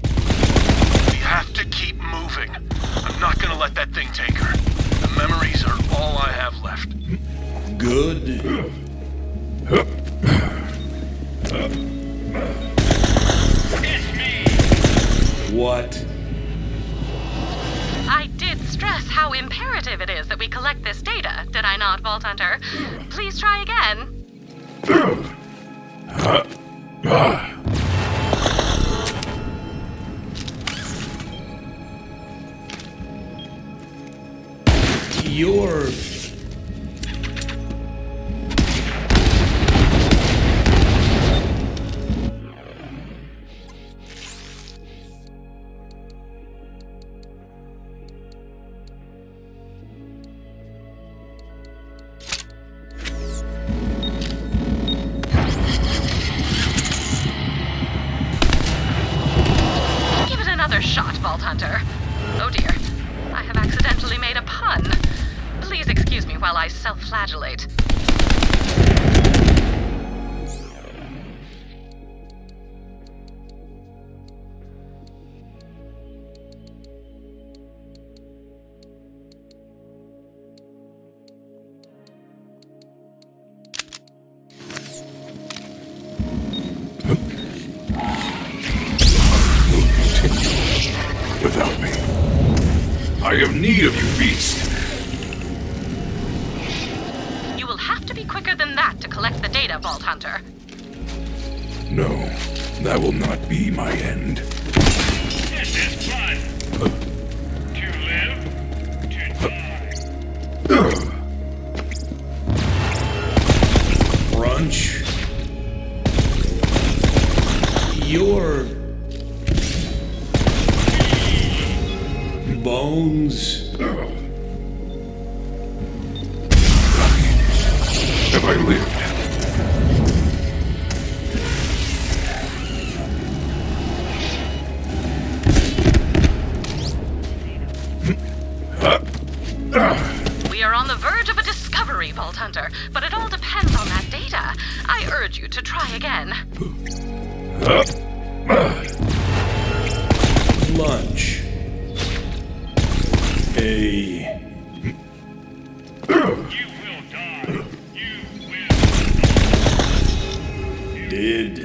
We have to keep moving. I'm not gonna let that thing take her. The memories are all I have left. Good. It's me! What? I did stress how imperative it is that we collect this data, did I not, Vault Hunter? Please try again. You're... Give it another shot, Vault Hunter. Oh dear, I have accidentally made a pun. Please excuse me while I self-flagellate. Without me. I have need of you, beast. You will have to be quicker than that to collect the data, Vault Hunter. No, that will not be my end. This is fun. To live, to die. Crunch. Your... bones... Have I lived? We are on the verge of a discovery, Vault Hunter, but it all depends on that data. I urge you to try again. Lunch. A... You will die. You will. did...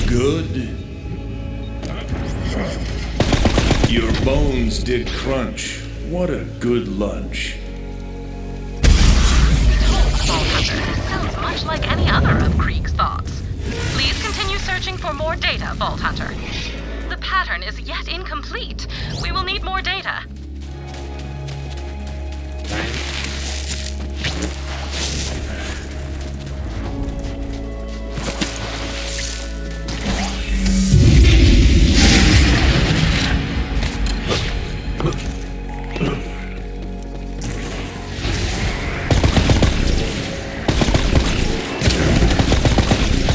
good. Your bones did crunch. What a good lunch. Vault Hunter sounds much like any other of Krieg's thoughts. Please continue searching for more data, Vault Hunter. The pattern is yet incomplete. We will need more data.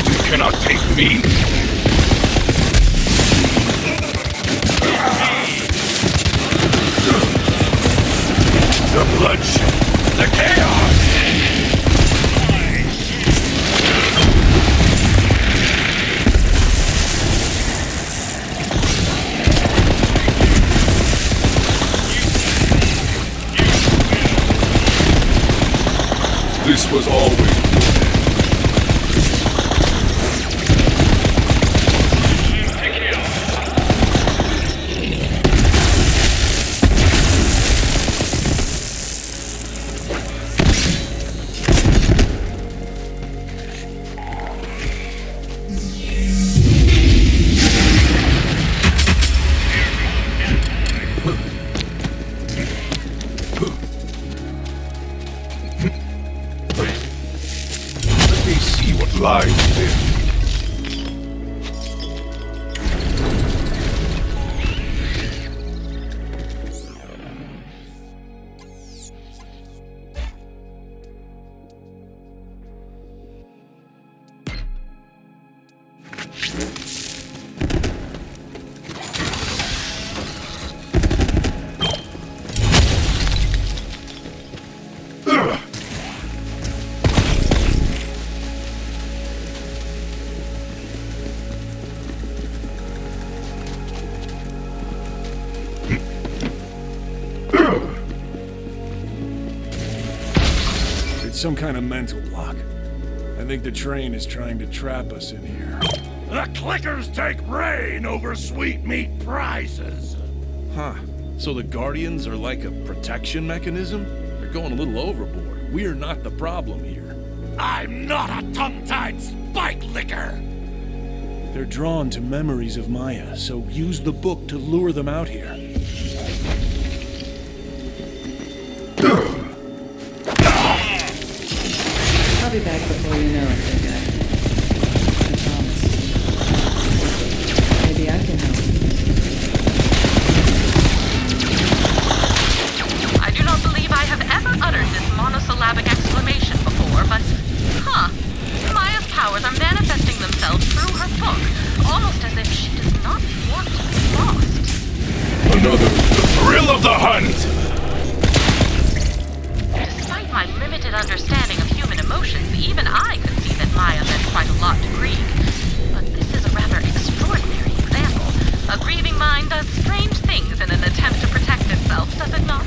You cannot take me. The bloodshed, the chaos! This was always... lies within. Some kind of mental block. I think the train is trying to trap us in here. The clickers take reign over sweet meat prizes. Huh. So the Guardians are like a protection mechanism? They're going a little overboard. We're not the problem here. I'm not a tongue-tied spike licker! They're drawn to memories of Maya, so use the book to lure them out here. I'll be back before you know it, big guy. I promise. Maybe I can help. I do not believe I have ever uttered this monosyllabic exclamation before, but... Maya's powers are manifesting themselves through her book, almost as if she does not want to be lost. Another thrill of the hunt! Despite my limited understanding of human emotions, even I could see that Maya meant quite a lot to Krieg. But this is a rather extraordinary example. A grieving mind does strange things in an attempt to protect itself, does it not?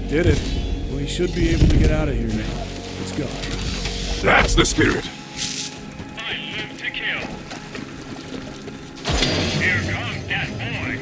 Did it. We should be able to get out of here now. Let's go. That's the spirit. I live to kill. Here comes that boy.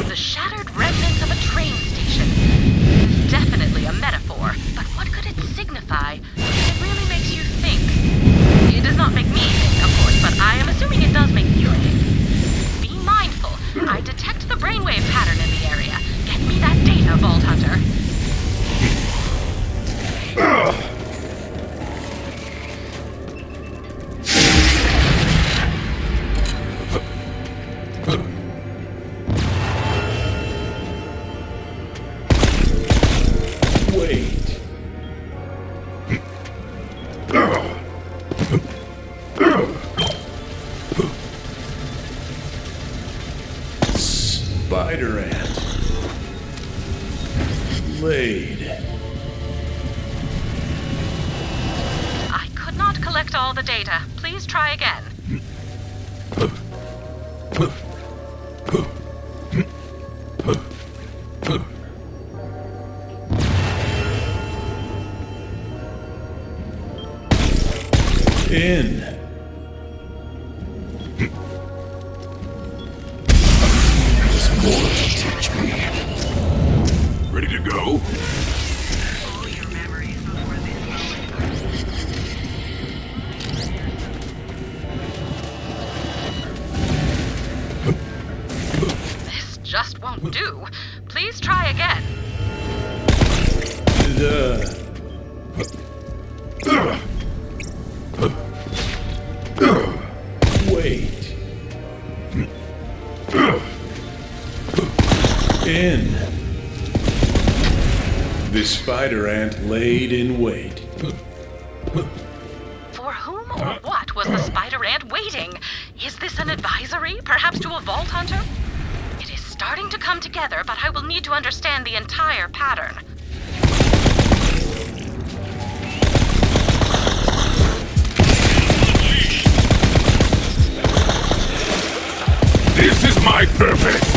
The shattered remnants of a train station. Definitely a metaphor, but what could it signify? It really makes you think. It does not make me think, of course, but I am assuming it does make you think. Be mindful. I detect the brainwave pattern in the area. Get me that data, Vault Hunter. Spider ant. Laid. I could not collect all the data. Please try again. In. There's more to teach me. Ready to go? All your memories before this moment. This just won't do. Please try again. This spider ant laid in wait. For whom or what was the spider ant waiting? Is this an advisory, perhaps to a vault hunter? It is starting to come together, but I will need to understand the entire pattern. This is my purpose!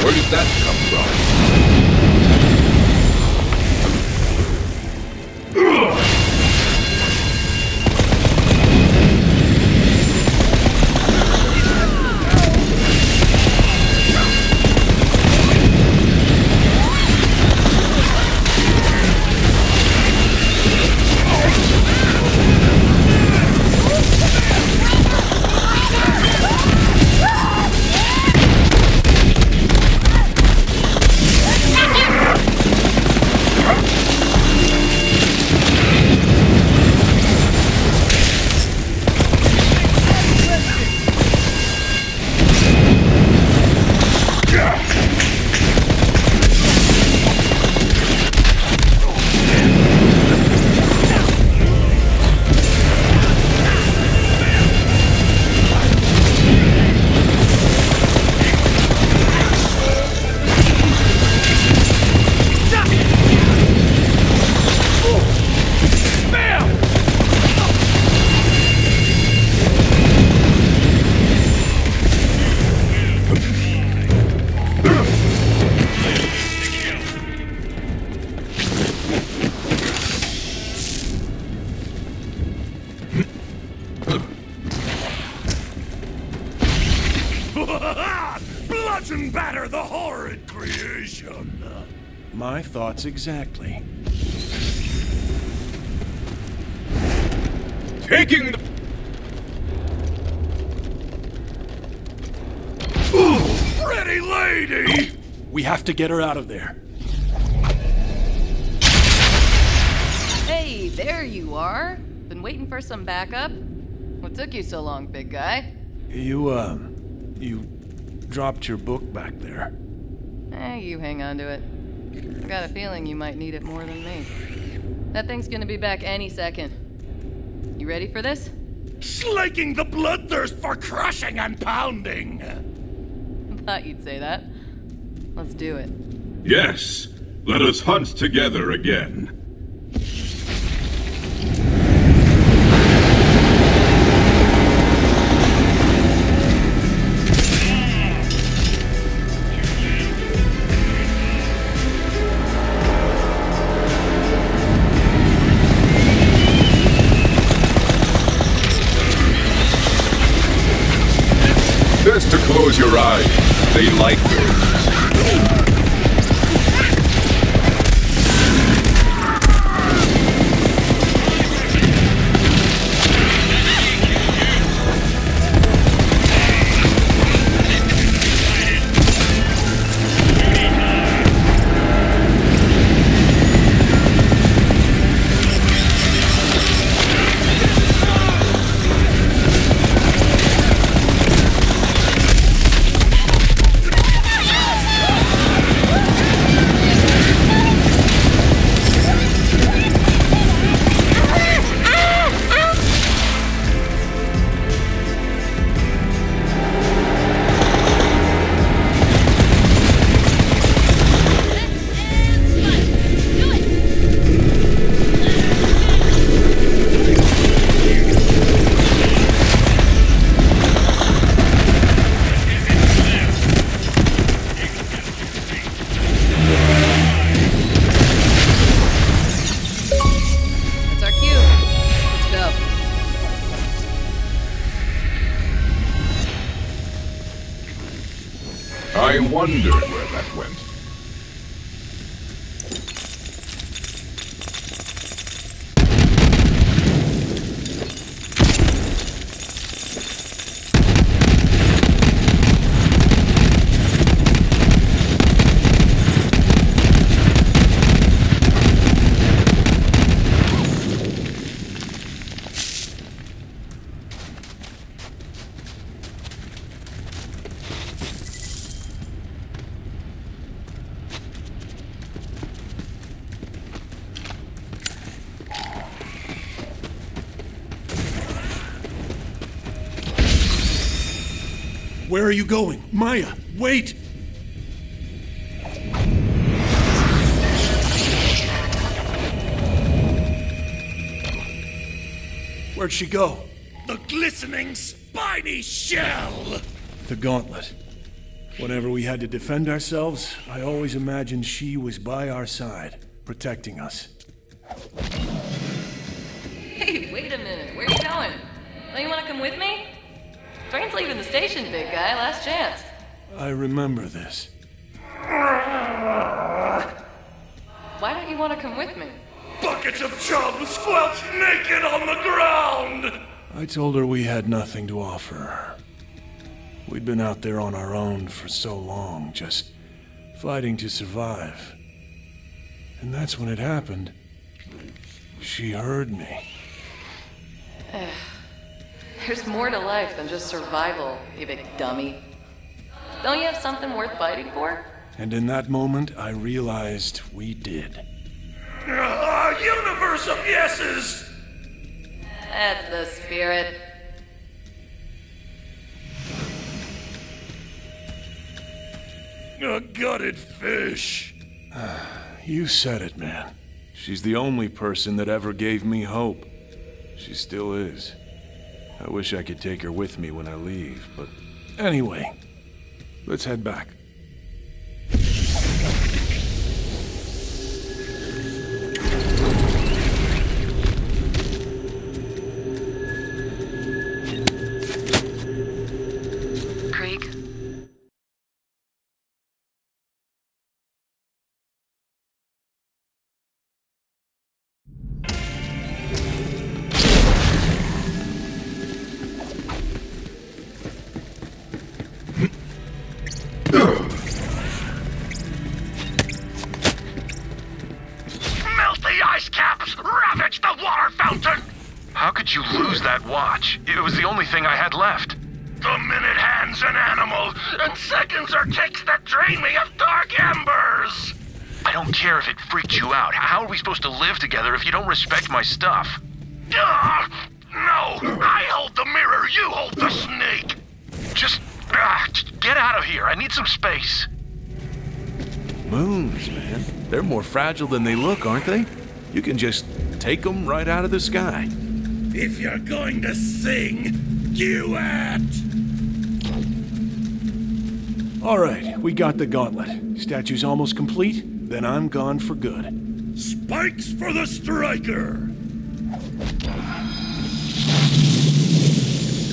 Where did that come from? Bludgeon batter the horrid creation! My thoughts exactly. Taking the... Pretty lady! We have to get her out of there. Hey, there you are. Been waiting for some backup? What took you so long, big guy? You dropped your book back there. You hang on to it. I've got a feeling you might need it more than me. That thing's gonna be back any second. You ready for this? Slaking the bloodthirst for crushing and pounding! Thought you'd say that. Let's do it. Yes, let us hunt together again. Just to close your eyes, they like this. I wondered where that went. Where are you going? Maya, wait! Where'd she go? The glistening, spiny shell! The gauntlet. Whenever we had to defend ourselves, I always imagined she was by our side, protecting us. Hey, wait a minute. Where are you going? Don't you want to come with me? Train's leaving the station, big guy. Last chance. I remember this. Why don't you want to come with me? Buckets of chum squelched naked on the ground! I told her we had nothing to offer her. We'd been out there on our own for so long, just fighting to survive. And that's when it happened. She heard me. There's more to life than just survival, you big dummy. Don't you have something worth fighting for? And in that moment, I realized we did. A universe of yeses! That's the spirit. A gutted fish. You said it, man. She's the only person that ever gave me hope. She still is. I wish I could take her with me when I leave, but anyway, let's head back. Krieg? Melt the ice caps! Ravage the water fountain! How could you lose that watch? It was the only thing I had left. The minute hand's an animal, and seconds are ticks that drain me of dark embers! I don't care if it freaked you out. How are we supposed to live together if you don't respect my stuff? No! I hold the mirror, you hold the snake! Just get out of here. I need some space. Moons, man. They're more fragile than they look, aren't they? You can just take them right out of the sky. If you're going to sing, duet! All right, we got the gauntlet. Statue's almost complete, then I'm gone for good. Spikes for the striker!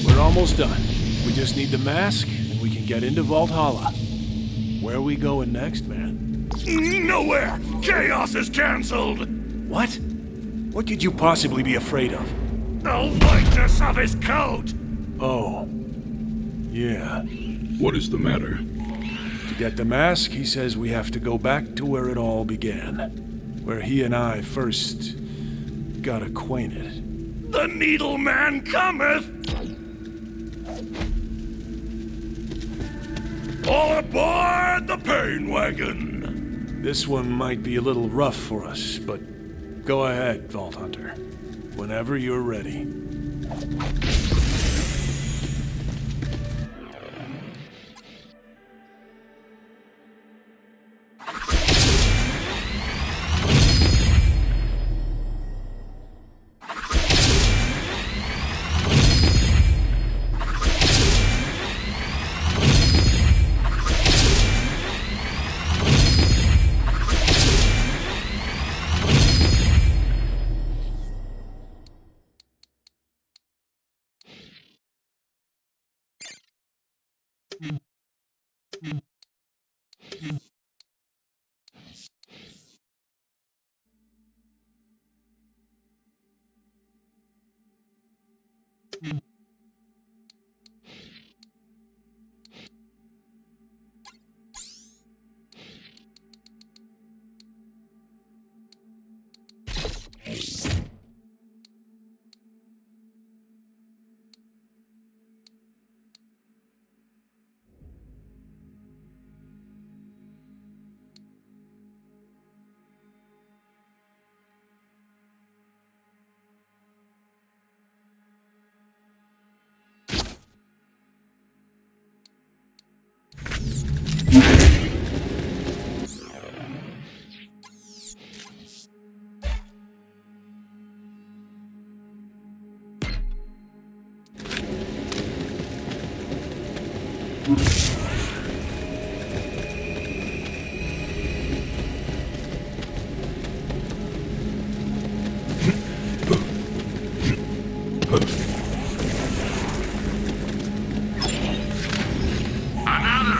We're almost done. We just need the mask, and we can get into Vaulthalla. Where are we going next, man? Nowhere! Chaos is cancelled! What? What could you possibly be afraid of? The whiteness of his coat! Oh. Yeah. What is the matter? To get the mask, he says we have to go back to where it all began. Where he and I first got acquainted. The Needle Man cometh! All aboard the pain wagon! This one might be a little rough for us, but go ahead, Vault Hunter. Whenever you're ready. Another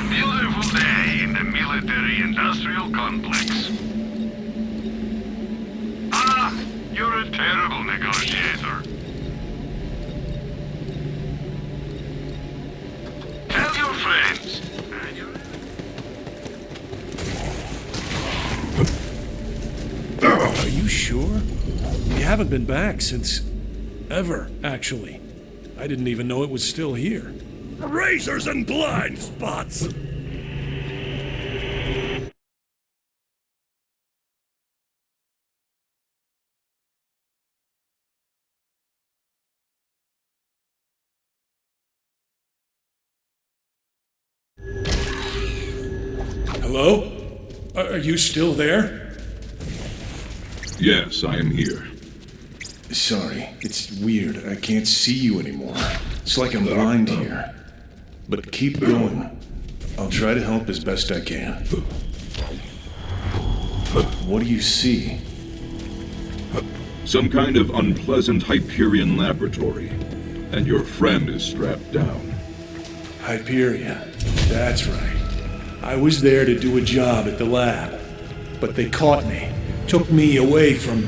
beautiful day in the military-industrial complex. Ah, you're a terrible negotiator. Tell your friends. Are you sure? We haven't been back since... ever, actually. I didn't even know it was still here. Razors and blind spots! Hello? Are you still there? Yes, I am here. Sorry, it's weird. I can't see you anymore. It's like I'm blind here. But keep going. I'll try to help as best I can. What do you see? Some kind of unpleasant Hyperion laboratory. And your friend is strapped down. Hyperion. That's right. I was there to do a job at the lab. But they caught me. Took me away from...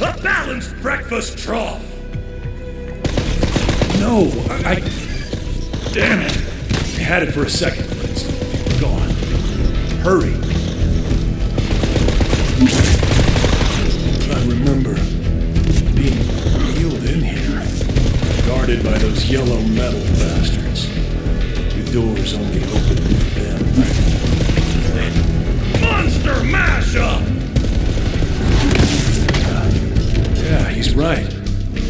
A balanced breakfast trough! No, I... Damn it. I had it for a second, but it's gone. Hurry. I remember being wheeled in here, guarded by those yellow metal bastards. The doors only opened for them. Monster mashup! Yeah, he's right.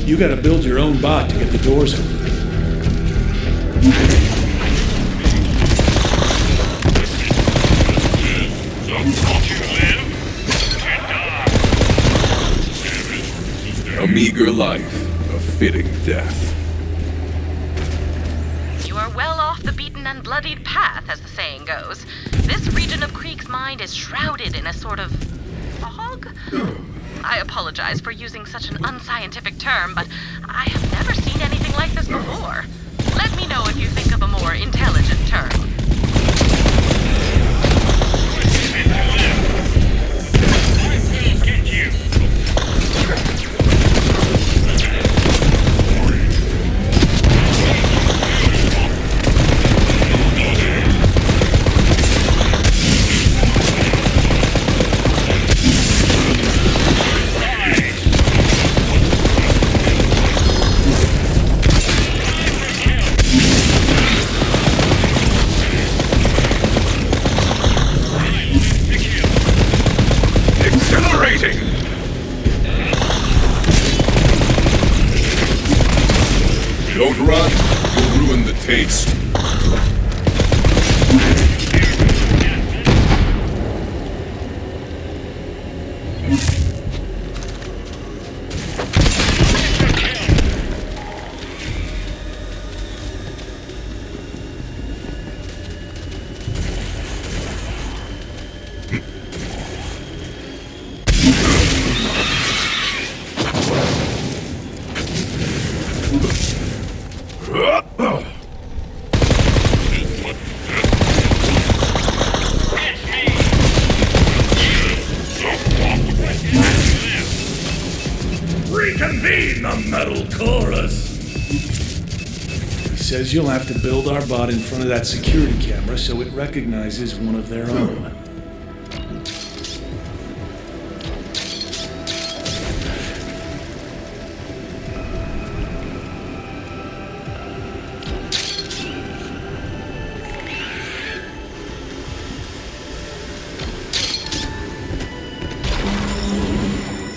You gotta build your own bot to get the doors open. A meager life, a fitting death. You are well off the beaten and bloodied path, as the saying goes. This region of Krieg's mind is shrouded in a sort of fog? I apologize for using such an unscientific term, but I have never seen anything like this before. Let me know if you think of a more intelligent term. Get you. Don't run, you'll ruin the taste. Reconvene the metal chorus! He says you'll have to build our bot in front of that security camera so it recognizes one of their own.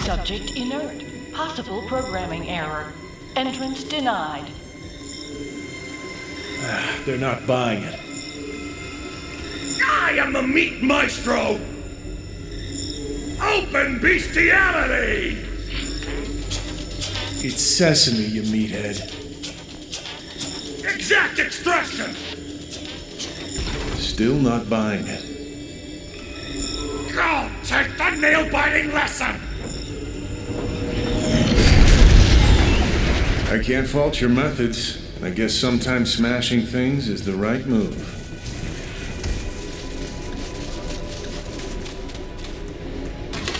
Subject inert. Possible programming error. Entrance denied. They're not buying it. I am the meat maestro! Open bestiality! It's sesame, you meathead. You exact extraction! Still not buying it. Go take the nail-biting lesson! I can't fault your methods. I guess sometimes smashing things is the right move.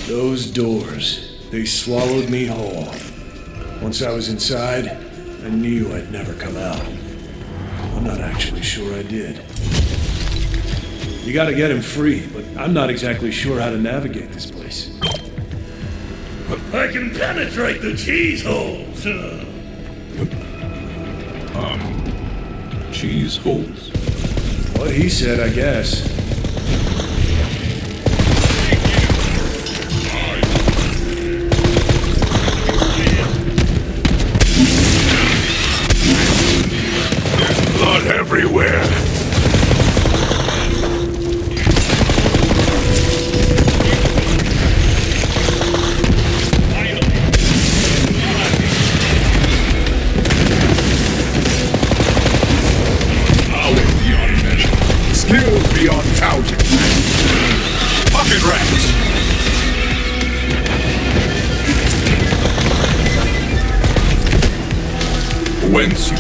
Those doors, they swallowed me whole. Once I was inside, I knew I'd never come out. I'm not actually sure I did. You gotta get him free, but I'm not exactly sure how to navigate this place. I can penetrate the cheese holes! Cheese holes? What he said, I guess. There's blood everywhere! Skills beyond counting. Bucket rats. Whence you?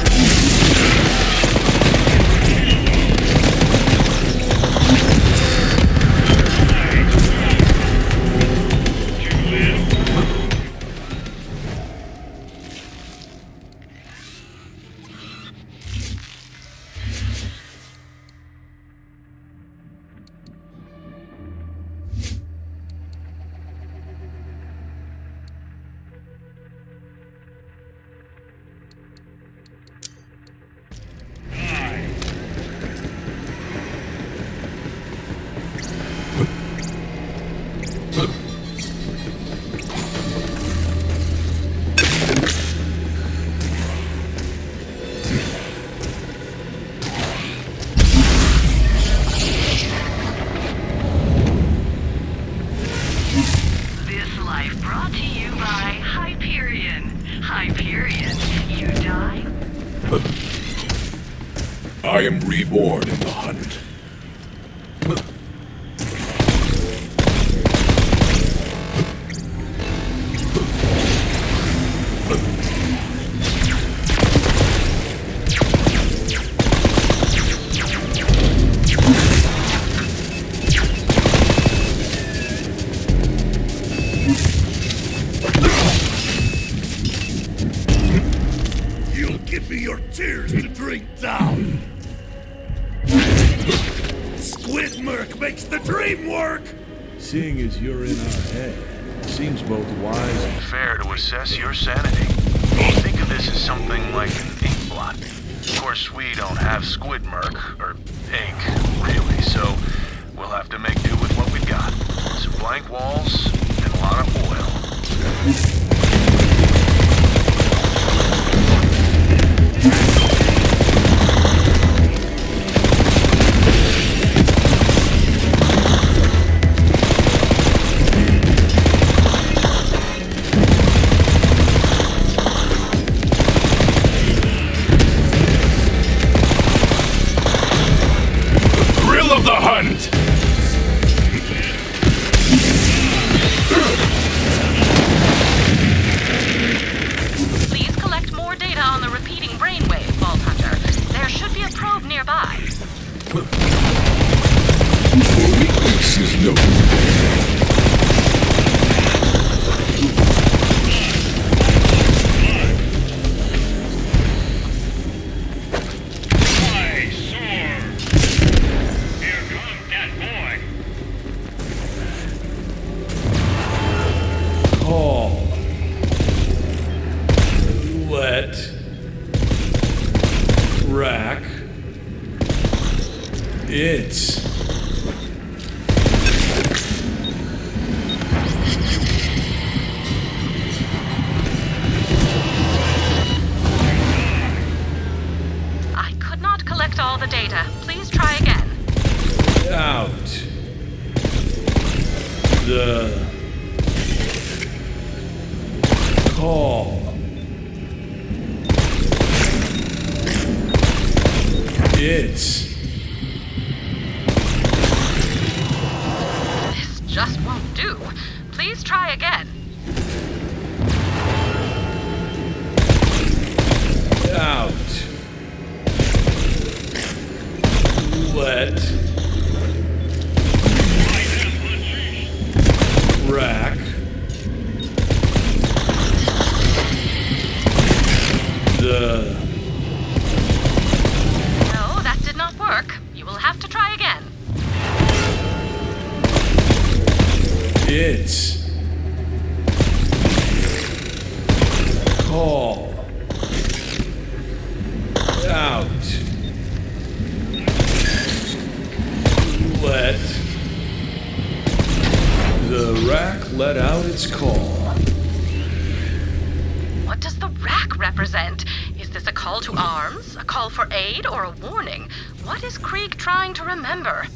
I am reborn in the hunt. You'll give me your tears to drink down! Squid Merc makes the dream work! Seeing as you're in our head, it seems both wise and Fair to assess your sanity. Think of this as something like an ink blot. Of course, we don't have Squid Merc, or ink, really, so we'll have to make do with what we've got. Some blank walls and a lot of oil. It's... This just won't do. Please try again. Out. Let. Rack. The... No, that did not work. You will have to try again. It's... Call. Out. Let. The rack let out its call. What does the rack represent? Is this a call to arms, a call for aid, or a warning? What is Krieg trying to remember?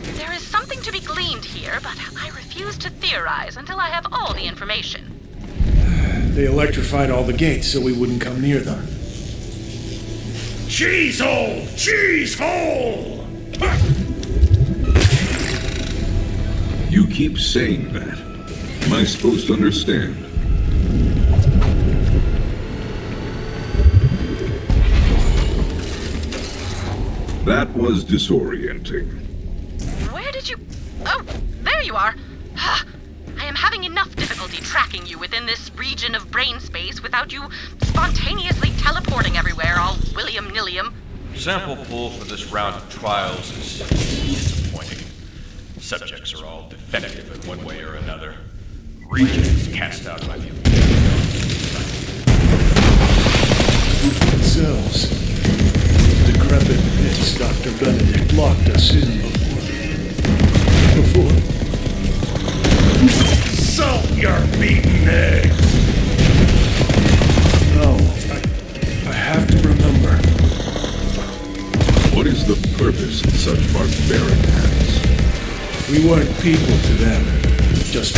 There is something to be gleaned here, but I refuse to theorize until I have all the information. They electrified all the gates so we wouldn't come near them. Cheese hole! Cheese hole! You keep saying that. Am I supposed to understand? That was disorienting. Where did you... Oh, there you are. I am having enough difficulty tracking you within this region of brain space without you spontaneously teleporting everywhere, all william-nillium. Sample pool for this round of trials is disappointing. Subjects are all defective in one way or another. Rejects cast out by the Cells. Decrepit pits Dr. Benedict locked us in before. Salt your beaten eggs! No, I have to remember. What is the purpose of such barbaric acts? We weren't people to them. Just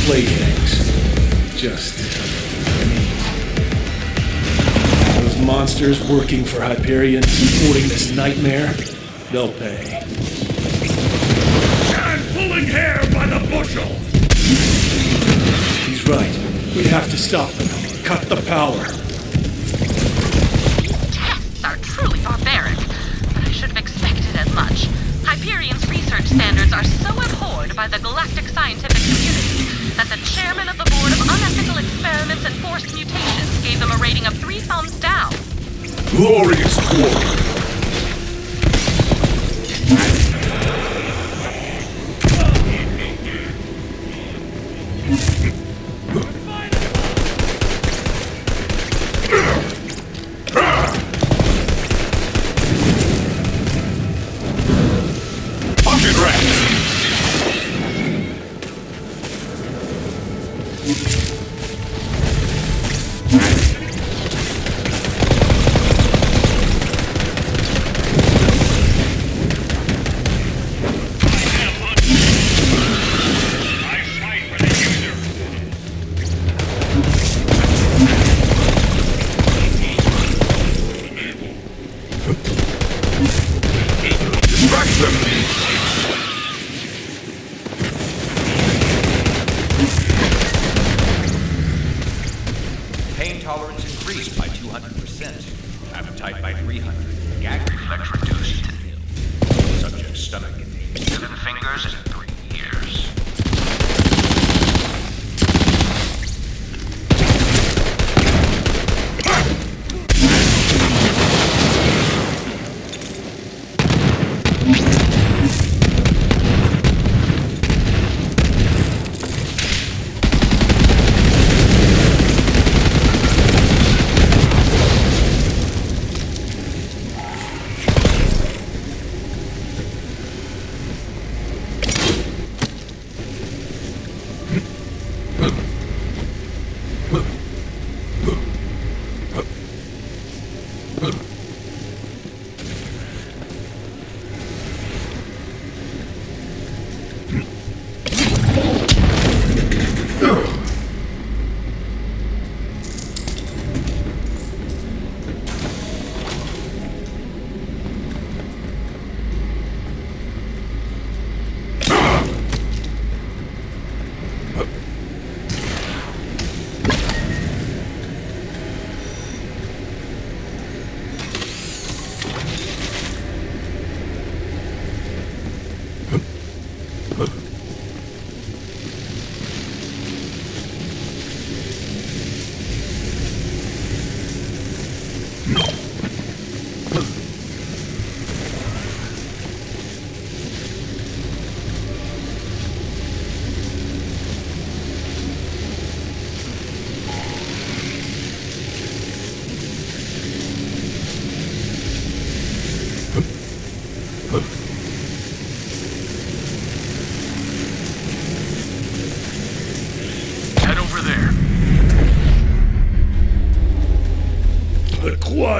playthings. Those monsters working for Hyperion, supporting this nightmare, they'll pay. And pulling hair by the bushel! He's right. We have to stop them. Cut the power. Tests are truly barbaric, but I should have expected as much. Hyperion's research standards are so abhorred by the galactic scientific community that the chairman of the Board of Unethical Experiments and Forced Mutations gave them a rating of 3 thumbs down. Glorious quarter! Pocket rats! pain tolerance increased by 200%. Appetite by 300. Gag reflex reduced to nil. Subject's stomach contains 7 fingers and 3 ears.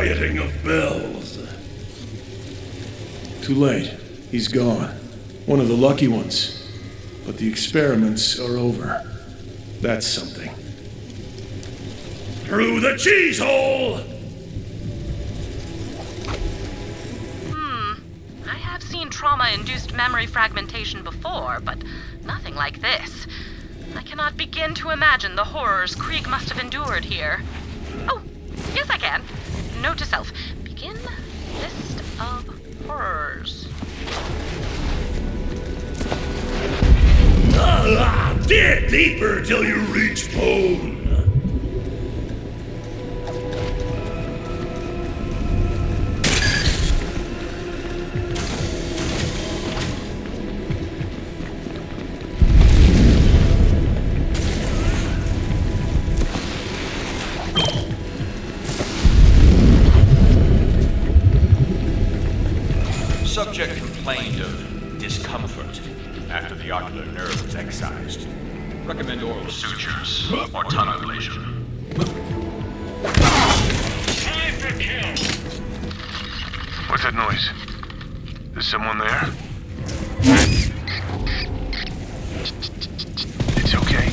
quieting of bells. Too late. He's gone. One of the lucky ones. But the experiments are over. That's something. Through the cheese hole! I have seen trauma-induced memory fragmentation before, but nothing like this. I cannot begin to imagine the horrors Krieg must have endured here. Oh, yes I can. Note to self, begin list of horrors. Dig deeper till you reach bone. Subject complained of discomfort after the ocular nerve was excised. Recommend oral sutures or tongue ablation. Time for kill! What's that noise? Is someone there? It's okay.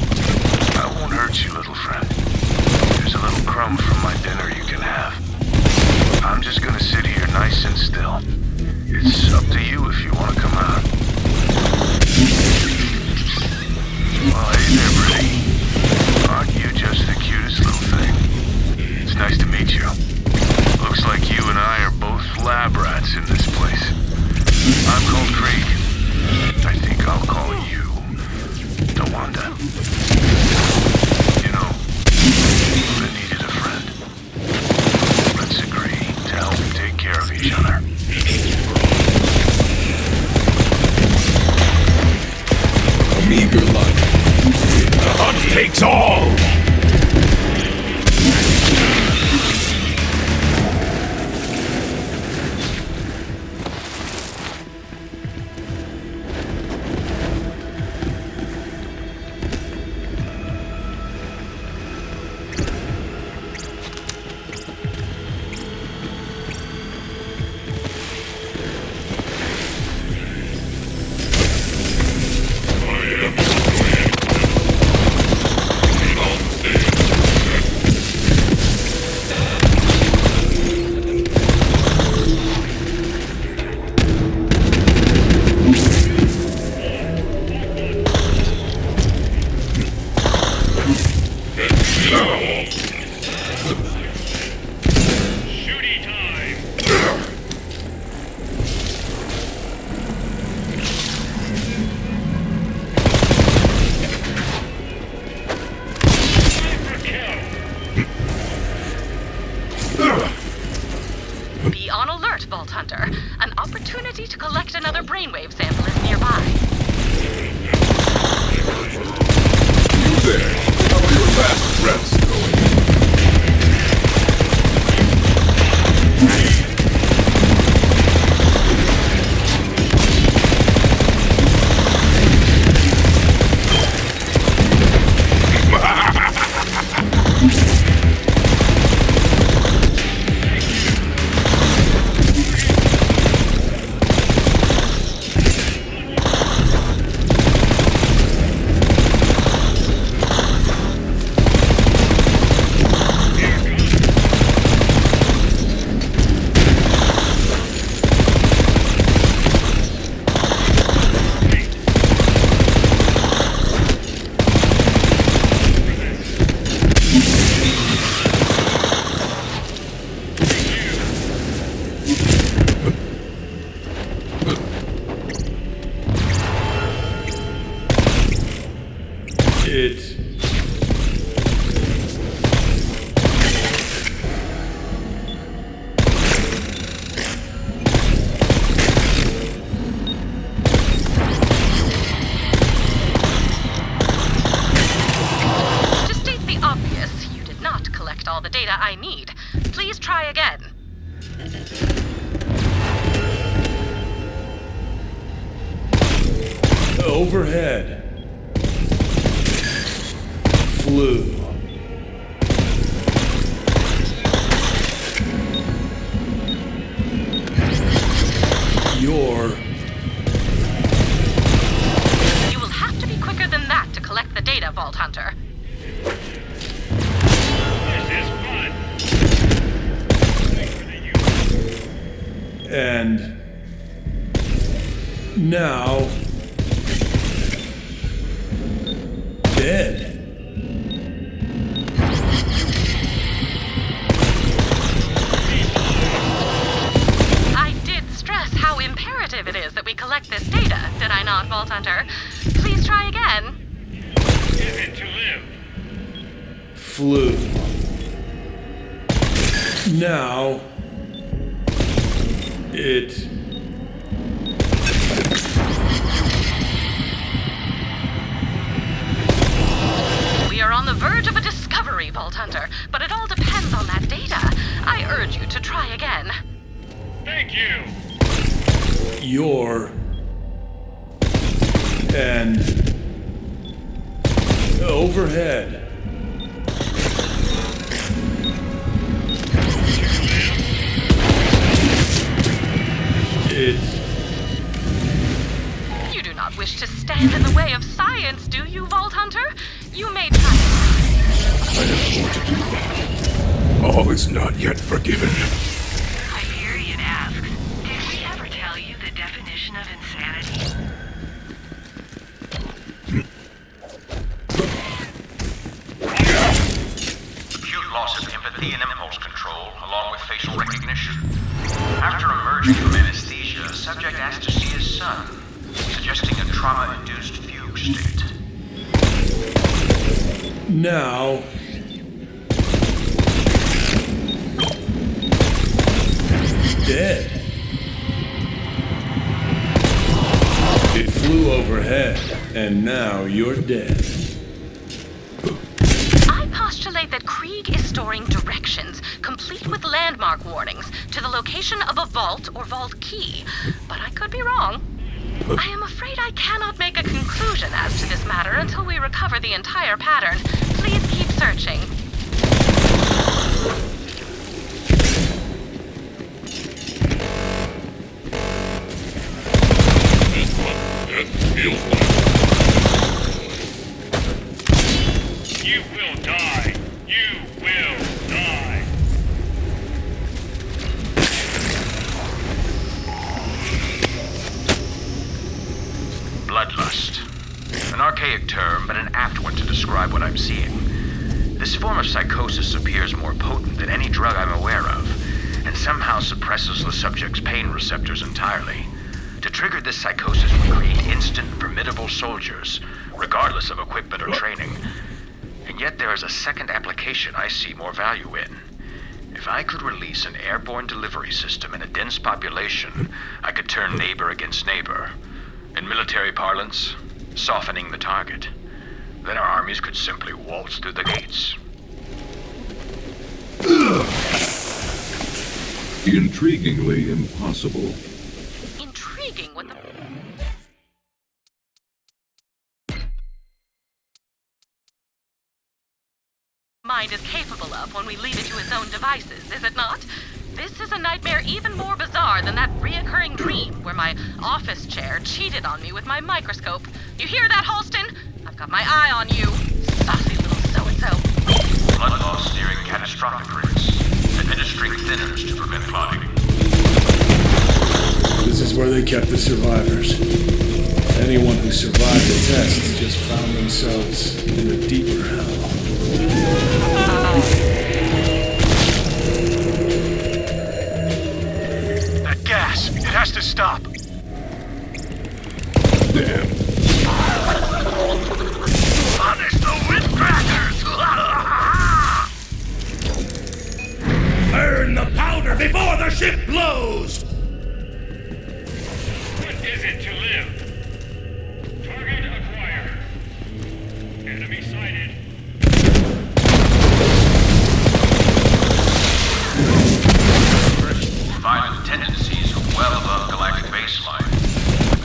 I won't hurt you, little friend. There's a little crumb from my dinner you can have. I'm just gonna sit here nice and still. It's up to you if you want to come out. Well, hey there, pretty. Aren't you just the cutest little thing? It's nice to meet you. Looks like you and I are both lab rats in this place. I'm called Krieg. I think I'll call you Dewanda. You know, I needed a friend. Let's agree to help take care of each other. A meager life. The hunt takes all! Be on alert, Vault Hunter. An opportunity to collect another brainwave sample is nearby. You there? How are your last breaths going? all the data I need. Please try again. Overhead. Flew. Vault Hunter. This is fun. And now dead. I did stress how imperative it is that we collect this data, did I not, Vault Hunter? Please try again. Is it to live? Flew. Now it We are on the verge of a discovery, Vault Hunter, but it all depends on that data. I urge you to try again. Thank you. your and overhead. You do not wish to stand in the way of science, do you, Vault Hunter? You may try. I have more to do. All is not yet forgiven. Hyperion asks, did we ever tell you the definition of insanity? Acute loss of empathy and impulse control, along with facial recognition. After emerging from anesthesia, subject asked to see his son, suggesting a trauma-induced fugue state. Now, dead. It flew overhead, and now you're dead. I postulate that Krieg is storing directions, complete with landmark warnings, to the location of a vault or vault key. But I could be wrong. I am afraid I cannot make a conclusion as to this matter until we recover the entire pattern. Please keep searching. You will die. You will die. Bloodlust. An archaic term, but an apt one to describe what I'm seeing. This form of psychosis appears more potent than any drug I'm aware of, and somehow suppresses the subject's pain receptors entirely. To trigger this psychosis would create instant, formidable soldiers, regardless of equipment or training. And yet there is a second application I see more value in. If I could release an airborne delivery system in a dense population, I could turn neighbor against neighbor. In military parlance, softening the target. Then our armies could simply waltz through the gates. Intriguingly impossible. Intriguing with the... mind is capable of when we leave it to its own devices, is it not? This is a nightmare even more bizarre than that reoccurring dream where my office chair cheated on me with my microscope. You hear that, Halston? I've got my eye on you, saucy little so-and-so. Blood loss nearing catastrophic rates. Administering thinners to prevent clotting. This is where they kept the survivors. Anyone who survived the tests just found themselves in a deeper hell. That gas, it has to stop. Damn. Punish the windcrackers! Burn the powder before the ship blows! What is it to live? Target acquired. Enemy sighted. Violent tendencies are well above galactic baseline.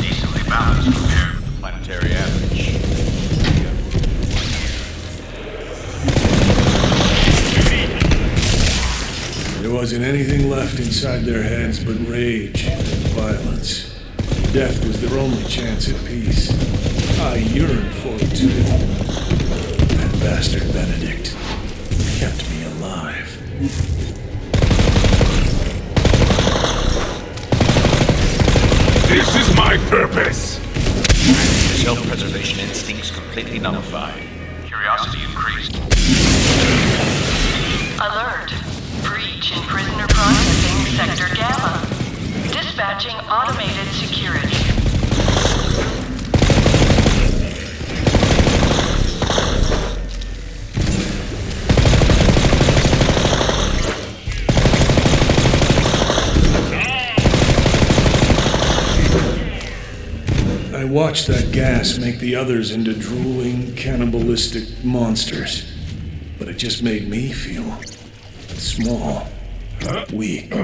Decently balanced compared with the planetary average. There wasn't anything left inside their heads but rage and violence. Death was their only chance at peace. I yearned for it too. instincts completely nullified. Curiosity increased. Alert. Breach in prisoner processing sector Gamma. Dispatching automated security. I watched that gas make the others into drooling, cannibalistic monsters. But it just made me feel small, weak.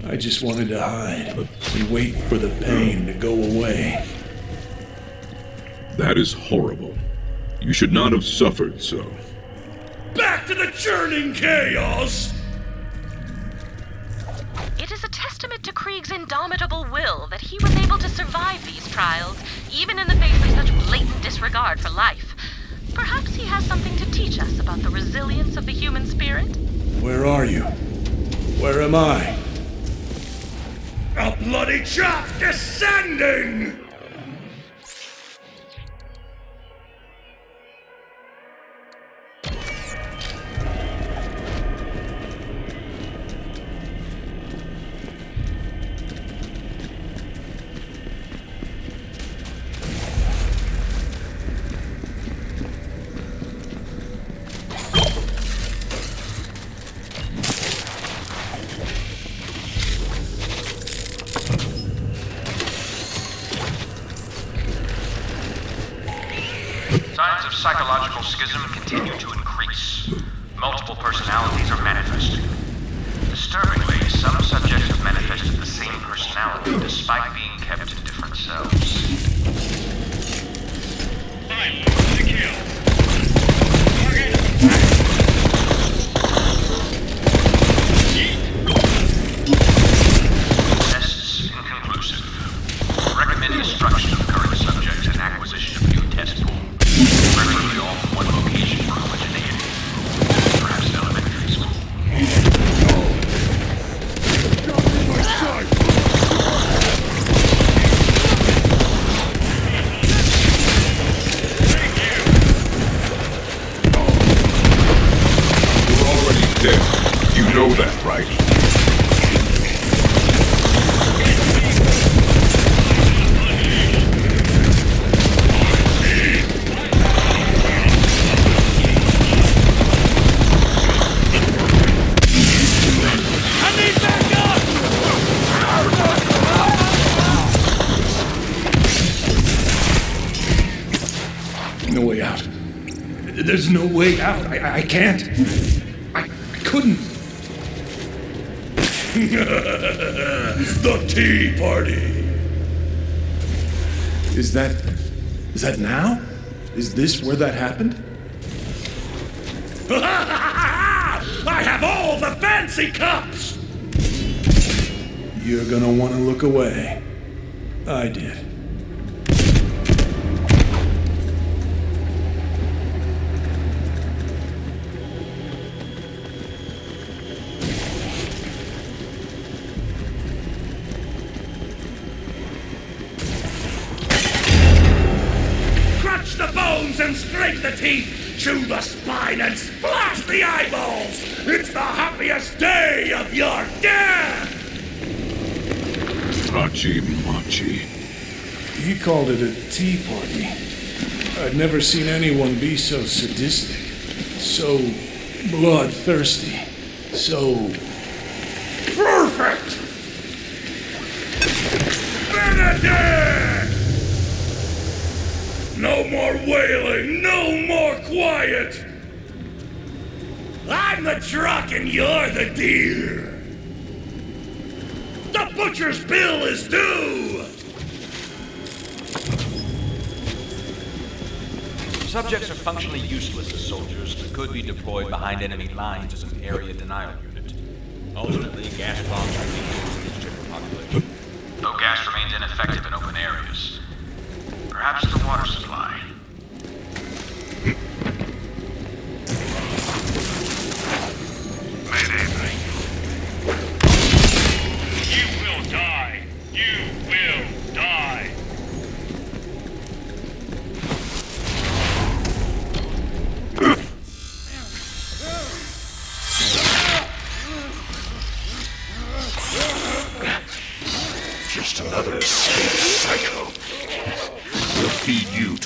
I just wanted to hide and wait for the pain to go away. That is horrible. You should not have suffered so. Back to the churning chaos! It is a testament to Krieg's indomitable will that he was able to survive these trials, even in the face of such blatant disregard for life. Perhaps he has something to teach us about the resilience of the human spirit? Where are you? Where am I? A bloody chop descending! Signs of psychological schism continue to increase. Multiple personalities are manifesting. Disturbingly, some subjects have manifested the same personality despite being kept in different cells. Time to kill. Target. Tests inconclusive. Recommend destruction of current subjects and acquisition of new test pools. Preferably all from one location for homogeneity. Perhaps an elementary school. You're already dead. You know that, right? No way out. There's no way out. I can't. I couldn't. The tea party! Is that now? Is this where that happened? I have all the fancy cups! You're gonna want to look away. I did. Crunch the bones and scrape the teeth, chew the spine and splash the eyeballs! It's the happiest day of your death! Machi Machi. He called it a tea party. I'd never seen anyone be so sadistic, so bloodthirsty, so... Perfect! Benedict! No more wailing, no more quiet! I'm the truck and you're the deer! The butcher's bill is due! Subjects are functionally useless as soldiers, but could be deployed behind enemy lines as an area denial unit. Ultimately, gas bombs are being used against general population. Though gas remains ineffective in open areas. Perhaps the water supply. Mayday. You will die. You will die.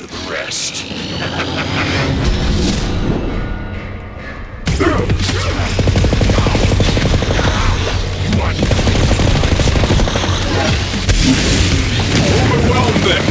to the rest. Overwhelm them!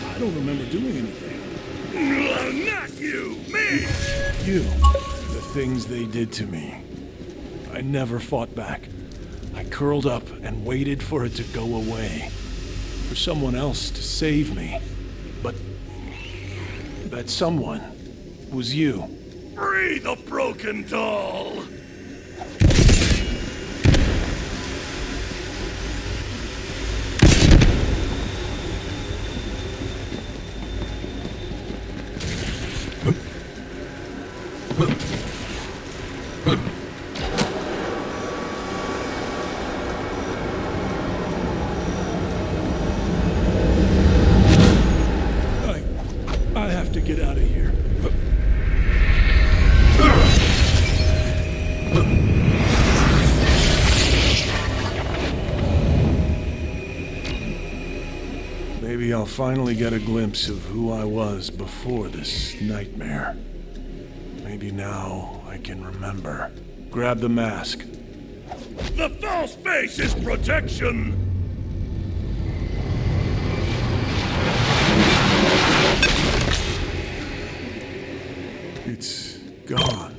I don't remember doing anything. Not you, me! You. The things they did to me. I never fought back. I curled up and waited for it to go away. For someone else to save me. But that someone was you. Free the broken doll! I have to get out of here. Maybe I'll finally get a glimpse of who I was before this nightmare. Maybe now I can remember. Grab the mask. The false face is protection! It's gone.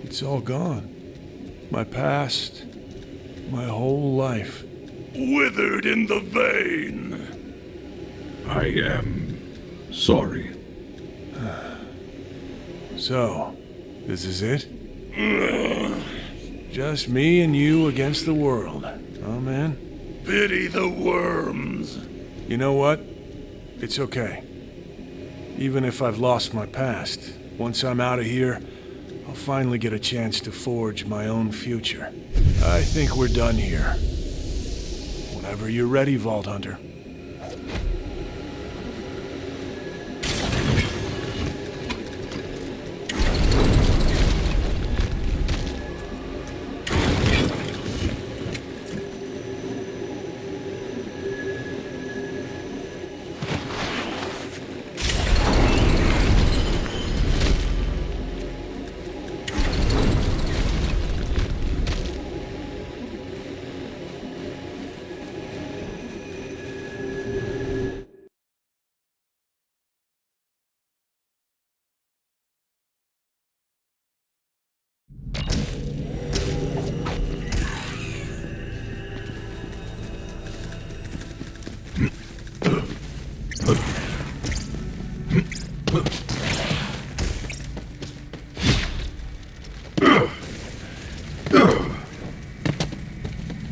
It's all gone. My past, my whole life. Withered in the vein! I am sorry. So, this is it? Just me and you against the world, huh, man? Pity the worms. You know what? It's okay. Even if I've lost my past, once I'm out of here, I'll finally get a chance to forge my own future. I think we're done here. Whenever you're ready, Vault Hunter.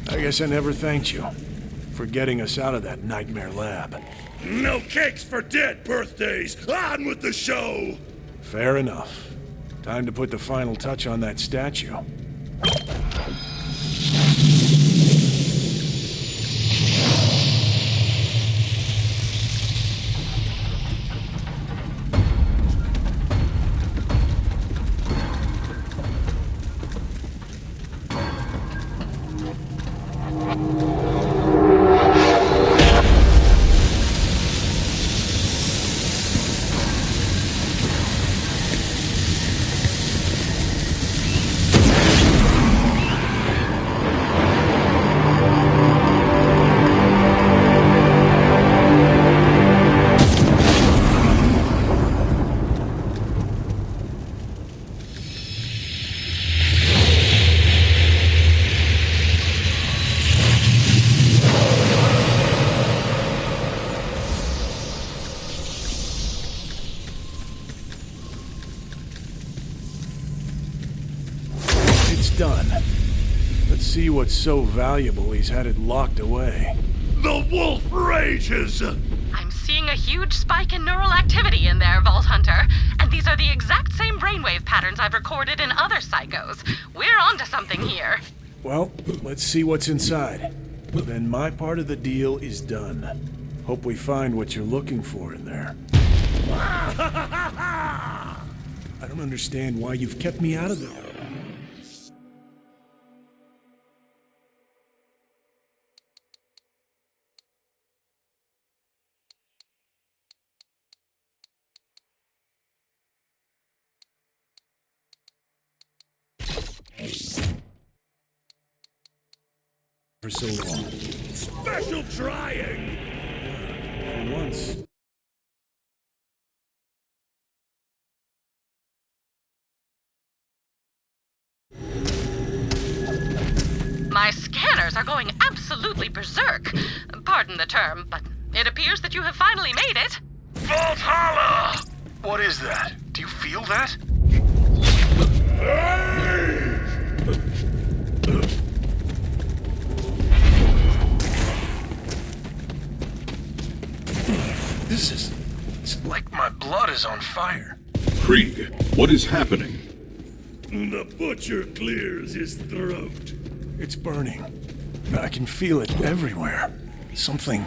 I guess I never thanked you for getting us out of that nightmare lab. No cakes for dead birthdays! On with the show! Fair enough. Time to put the final touch on that statue. Done. Let's see what's so valuable he's had it locked away. The wolf rages! I'm seeing a huge spike in neural activity in there, Vault Hunter. And these are the exact same brainwave patterns I've recorded in other psychos. We're onto something here. Well, let's see what's inside. Then my part of the deal is done. Hope we find what you're looking for in there. I don't understand why you've kept me out of there. For so long. Special trying! For once. My scanners are going absolutely berserk. Pardon the term, but it appears that you have finally made it. Vaulthalla! What is that? Do you feel that? It's like my blood is on fire. Krieg, what is happening? The butcher clears his throat. It's burning. I can feel it everywhere. Something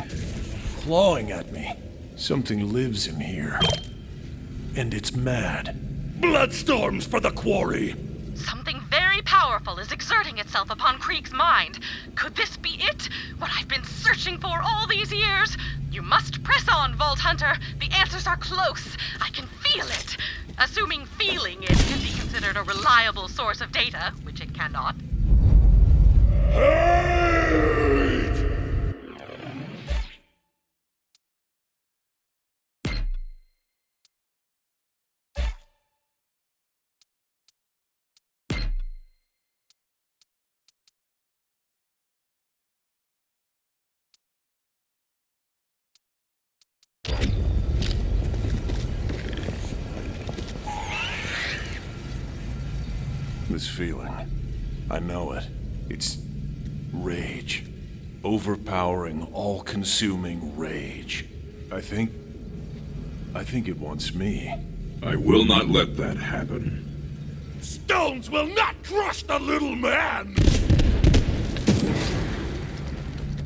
clawing at me. Something lives in here. And it's mad. Bloodstorms for the quarry! Something very powerful is exerting itself upon Krieg's mind. Could this be it? What I've been searching for all these years? You must press on, Vault Hunter. The answers are close. I can feel it. Assuming feeling it can be considered a reliable source of data, which it cannot. This feeling, I know it. It's rage. Overpowering, all-consuming rage. I think it wants me. I will not let that happen. Stones will not crush the little man!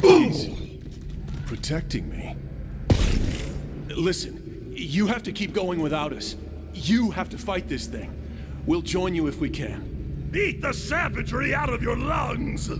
He's protecting me. Listen, you have to keep going without us. You have to fight this thing. We'll join you if we can. Eat the savagery out of your lungs!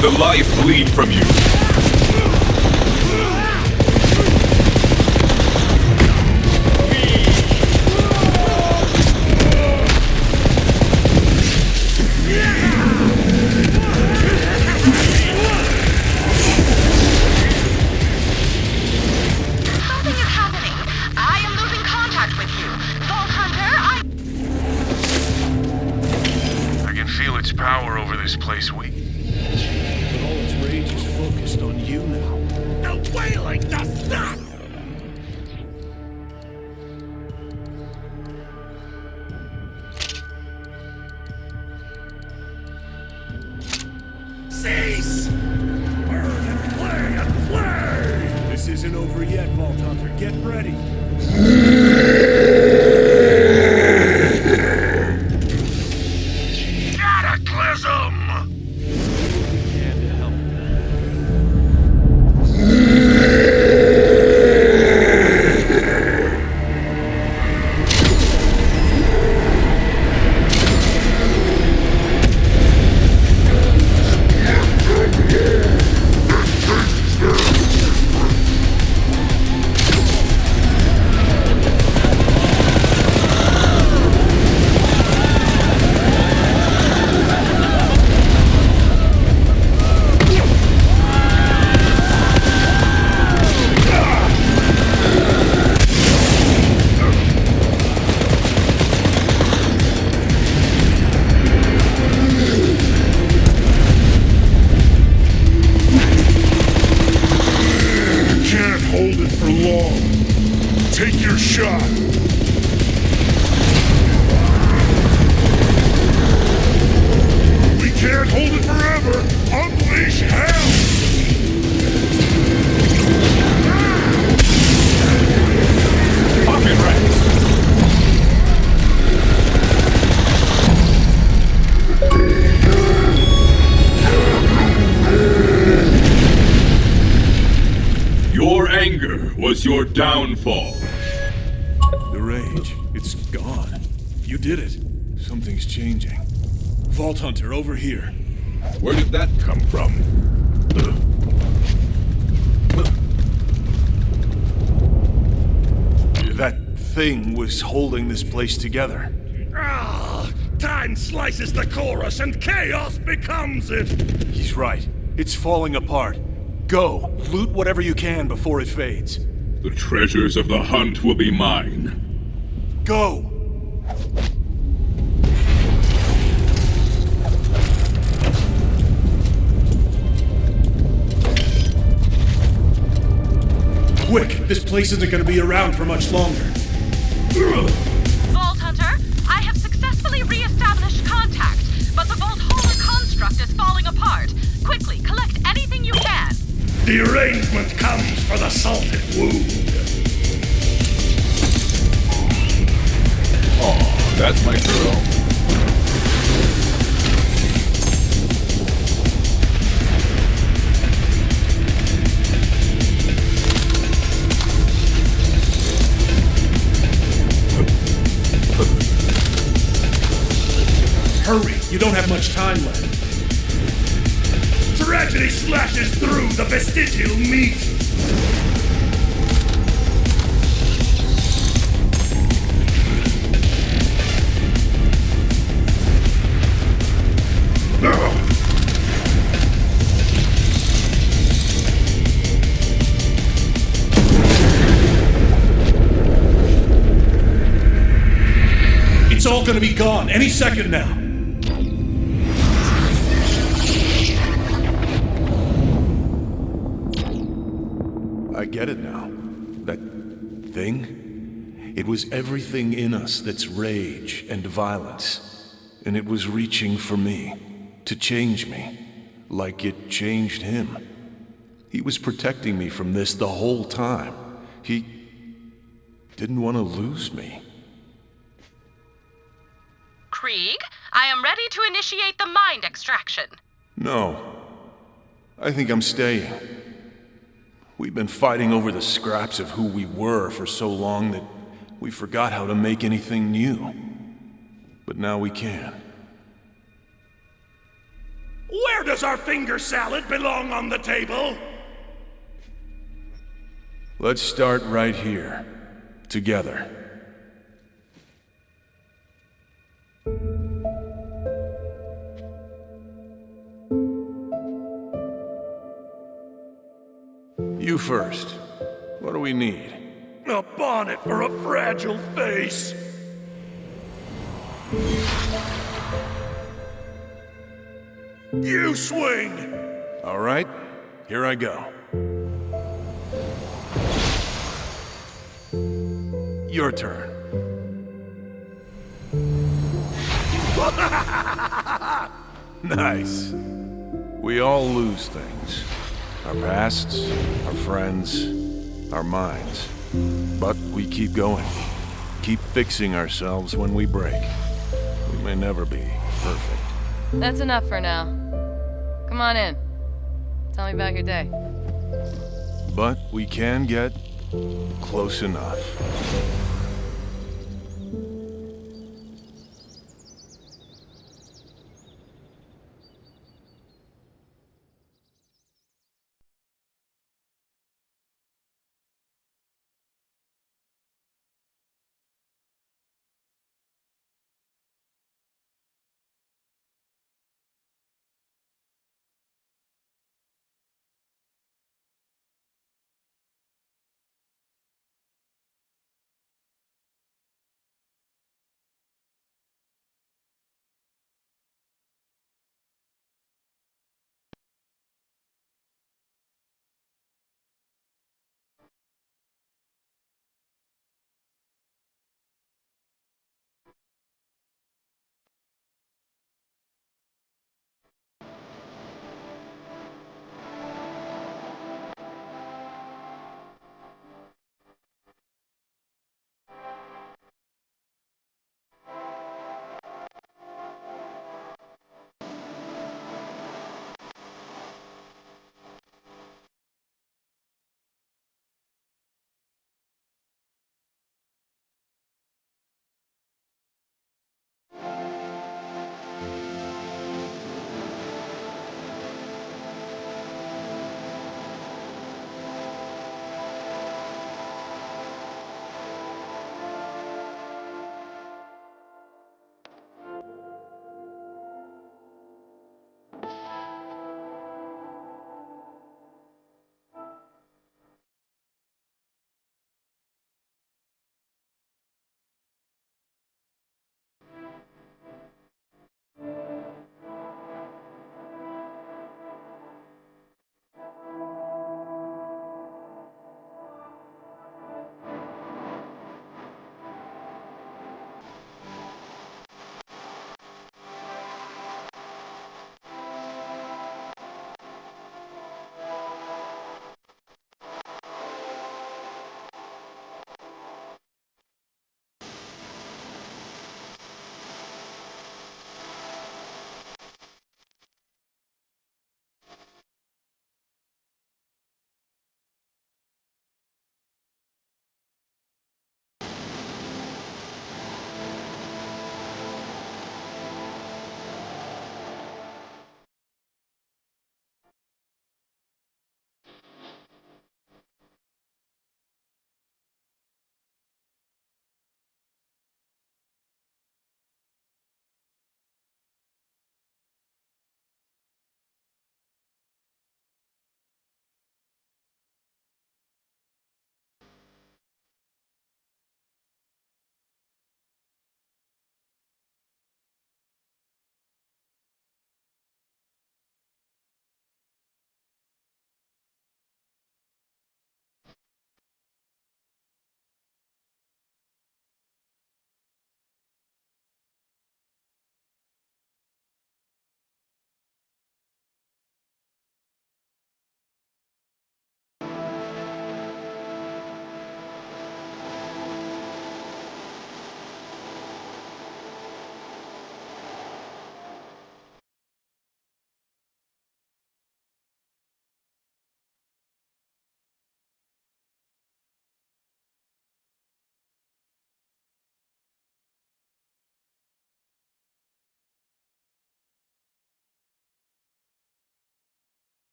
the life bleed from you. Something is happening. I am losing contact with you. Vault Hunter, I can feel its power over this place weak. But all its rage is focused on you now. The wailing does not! Cease! Burn and play and play! This isn't over yet, Vault Hunter. Get ready. Cataclysm! Can't help. Can't hold it for long. Take your shot. We can't hold it forever. Unleash hell! Pop it, Rex. Your anger was your downfall. The rage, it's gone. You did it. Something's changing. Vault Hunter, over here. Where did that come from? That thing was holding this place together. Ah, time slices the chorus and chaos becomes it. He's right. It's falling apart. Go, loot whatever you can before it fades. The treasures of the hunt will be mine. Go! Quick! This place isn't gonna be around for much longer. Vault Hunter, I have successfully re-established contact, but the Vaulthalla construct is falling apart. Quickly, collect anything you can. Derangement comes for the salted wound. Oh, that's my girl. Hurry! You don't have much time left. Tragedy slashes through the vestigial meat. It's all gonna be gone any second now. I get it now. That thing? It was everything in us that's rage and violence. And it was reaching for me, to change me, like it changed him. He was protecting me from this the whole time. He didn't want to lose me. Krieg, I am ready to initiate the mind extraction. No. I think I'm staying. We've been fighting over the scraps of who we were for so long that we forgot how to make anything new. But now we can. Where does our finger salad belong on the table? Let's start right here. Together. You first. What do we need? A bonnet for a fragile face. You swing! All right, here I go. Your turn. Nice. We all lose things. Our pasts, our friends, our minds. But we keep going. Keep fixing ourselves when we break. We may never be perfect. That's enough for now. Come on in. Tell me about your day. But we can get close enough.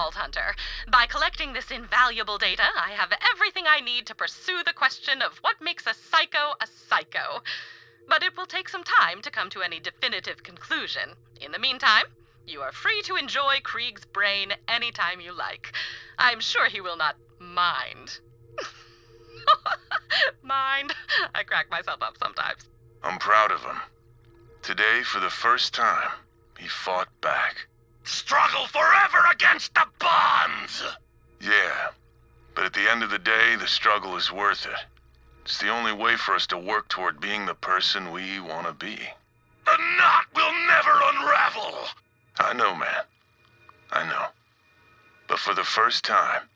Vault Hunter. By collecting this invaluable data, I have everything I need to pursue the question of what makes a psycho a psycho. But it will take some time to come to any definitive conclusion. In the meantime, you are free to enjoy Krieg's brain anytime you like. I'm sure he will not mind. Mind? I crack myself up sometimes. I'm proud of him. Today, for the first time, he fought back. Struggle forever against the bonds! Yeah, but at the end of the day, the struggle is worth it. It's the only way for us to work toward being the person we want to be. The knot will never unravel! I know, man. I know. But for the first time,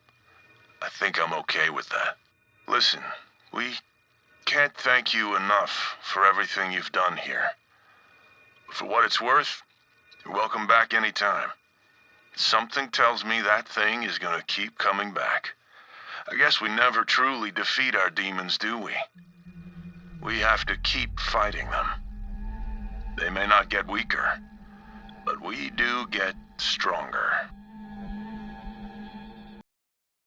I think I'm okay with that. Listen, we can't thank you enough for everything you've done here. For what it's worth, you're welcome back anytime. Something tells me that thing is gonna keep coming back. I guess we never truly defeat our demons, do we? We have to keep fighting them. They may not get weaker, but we do get stronger.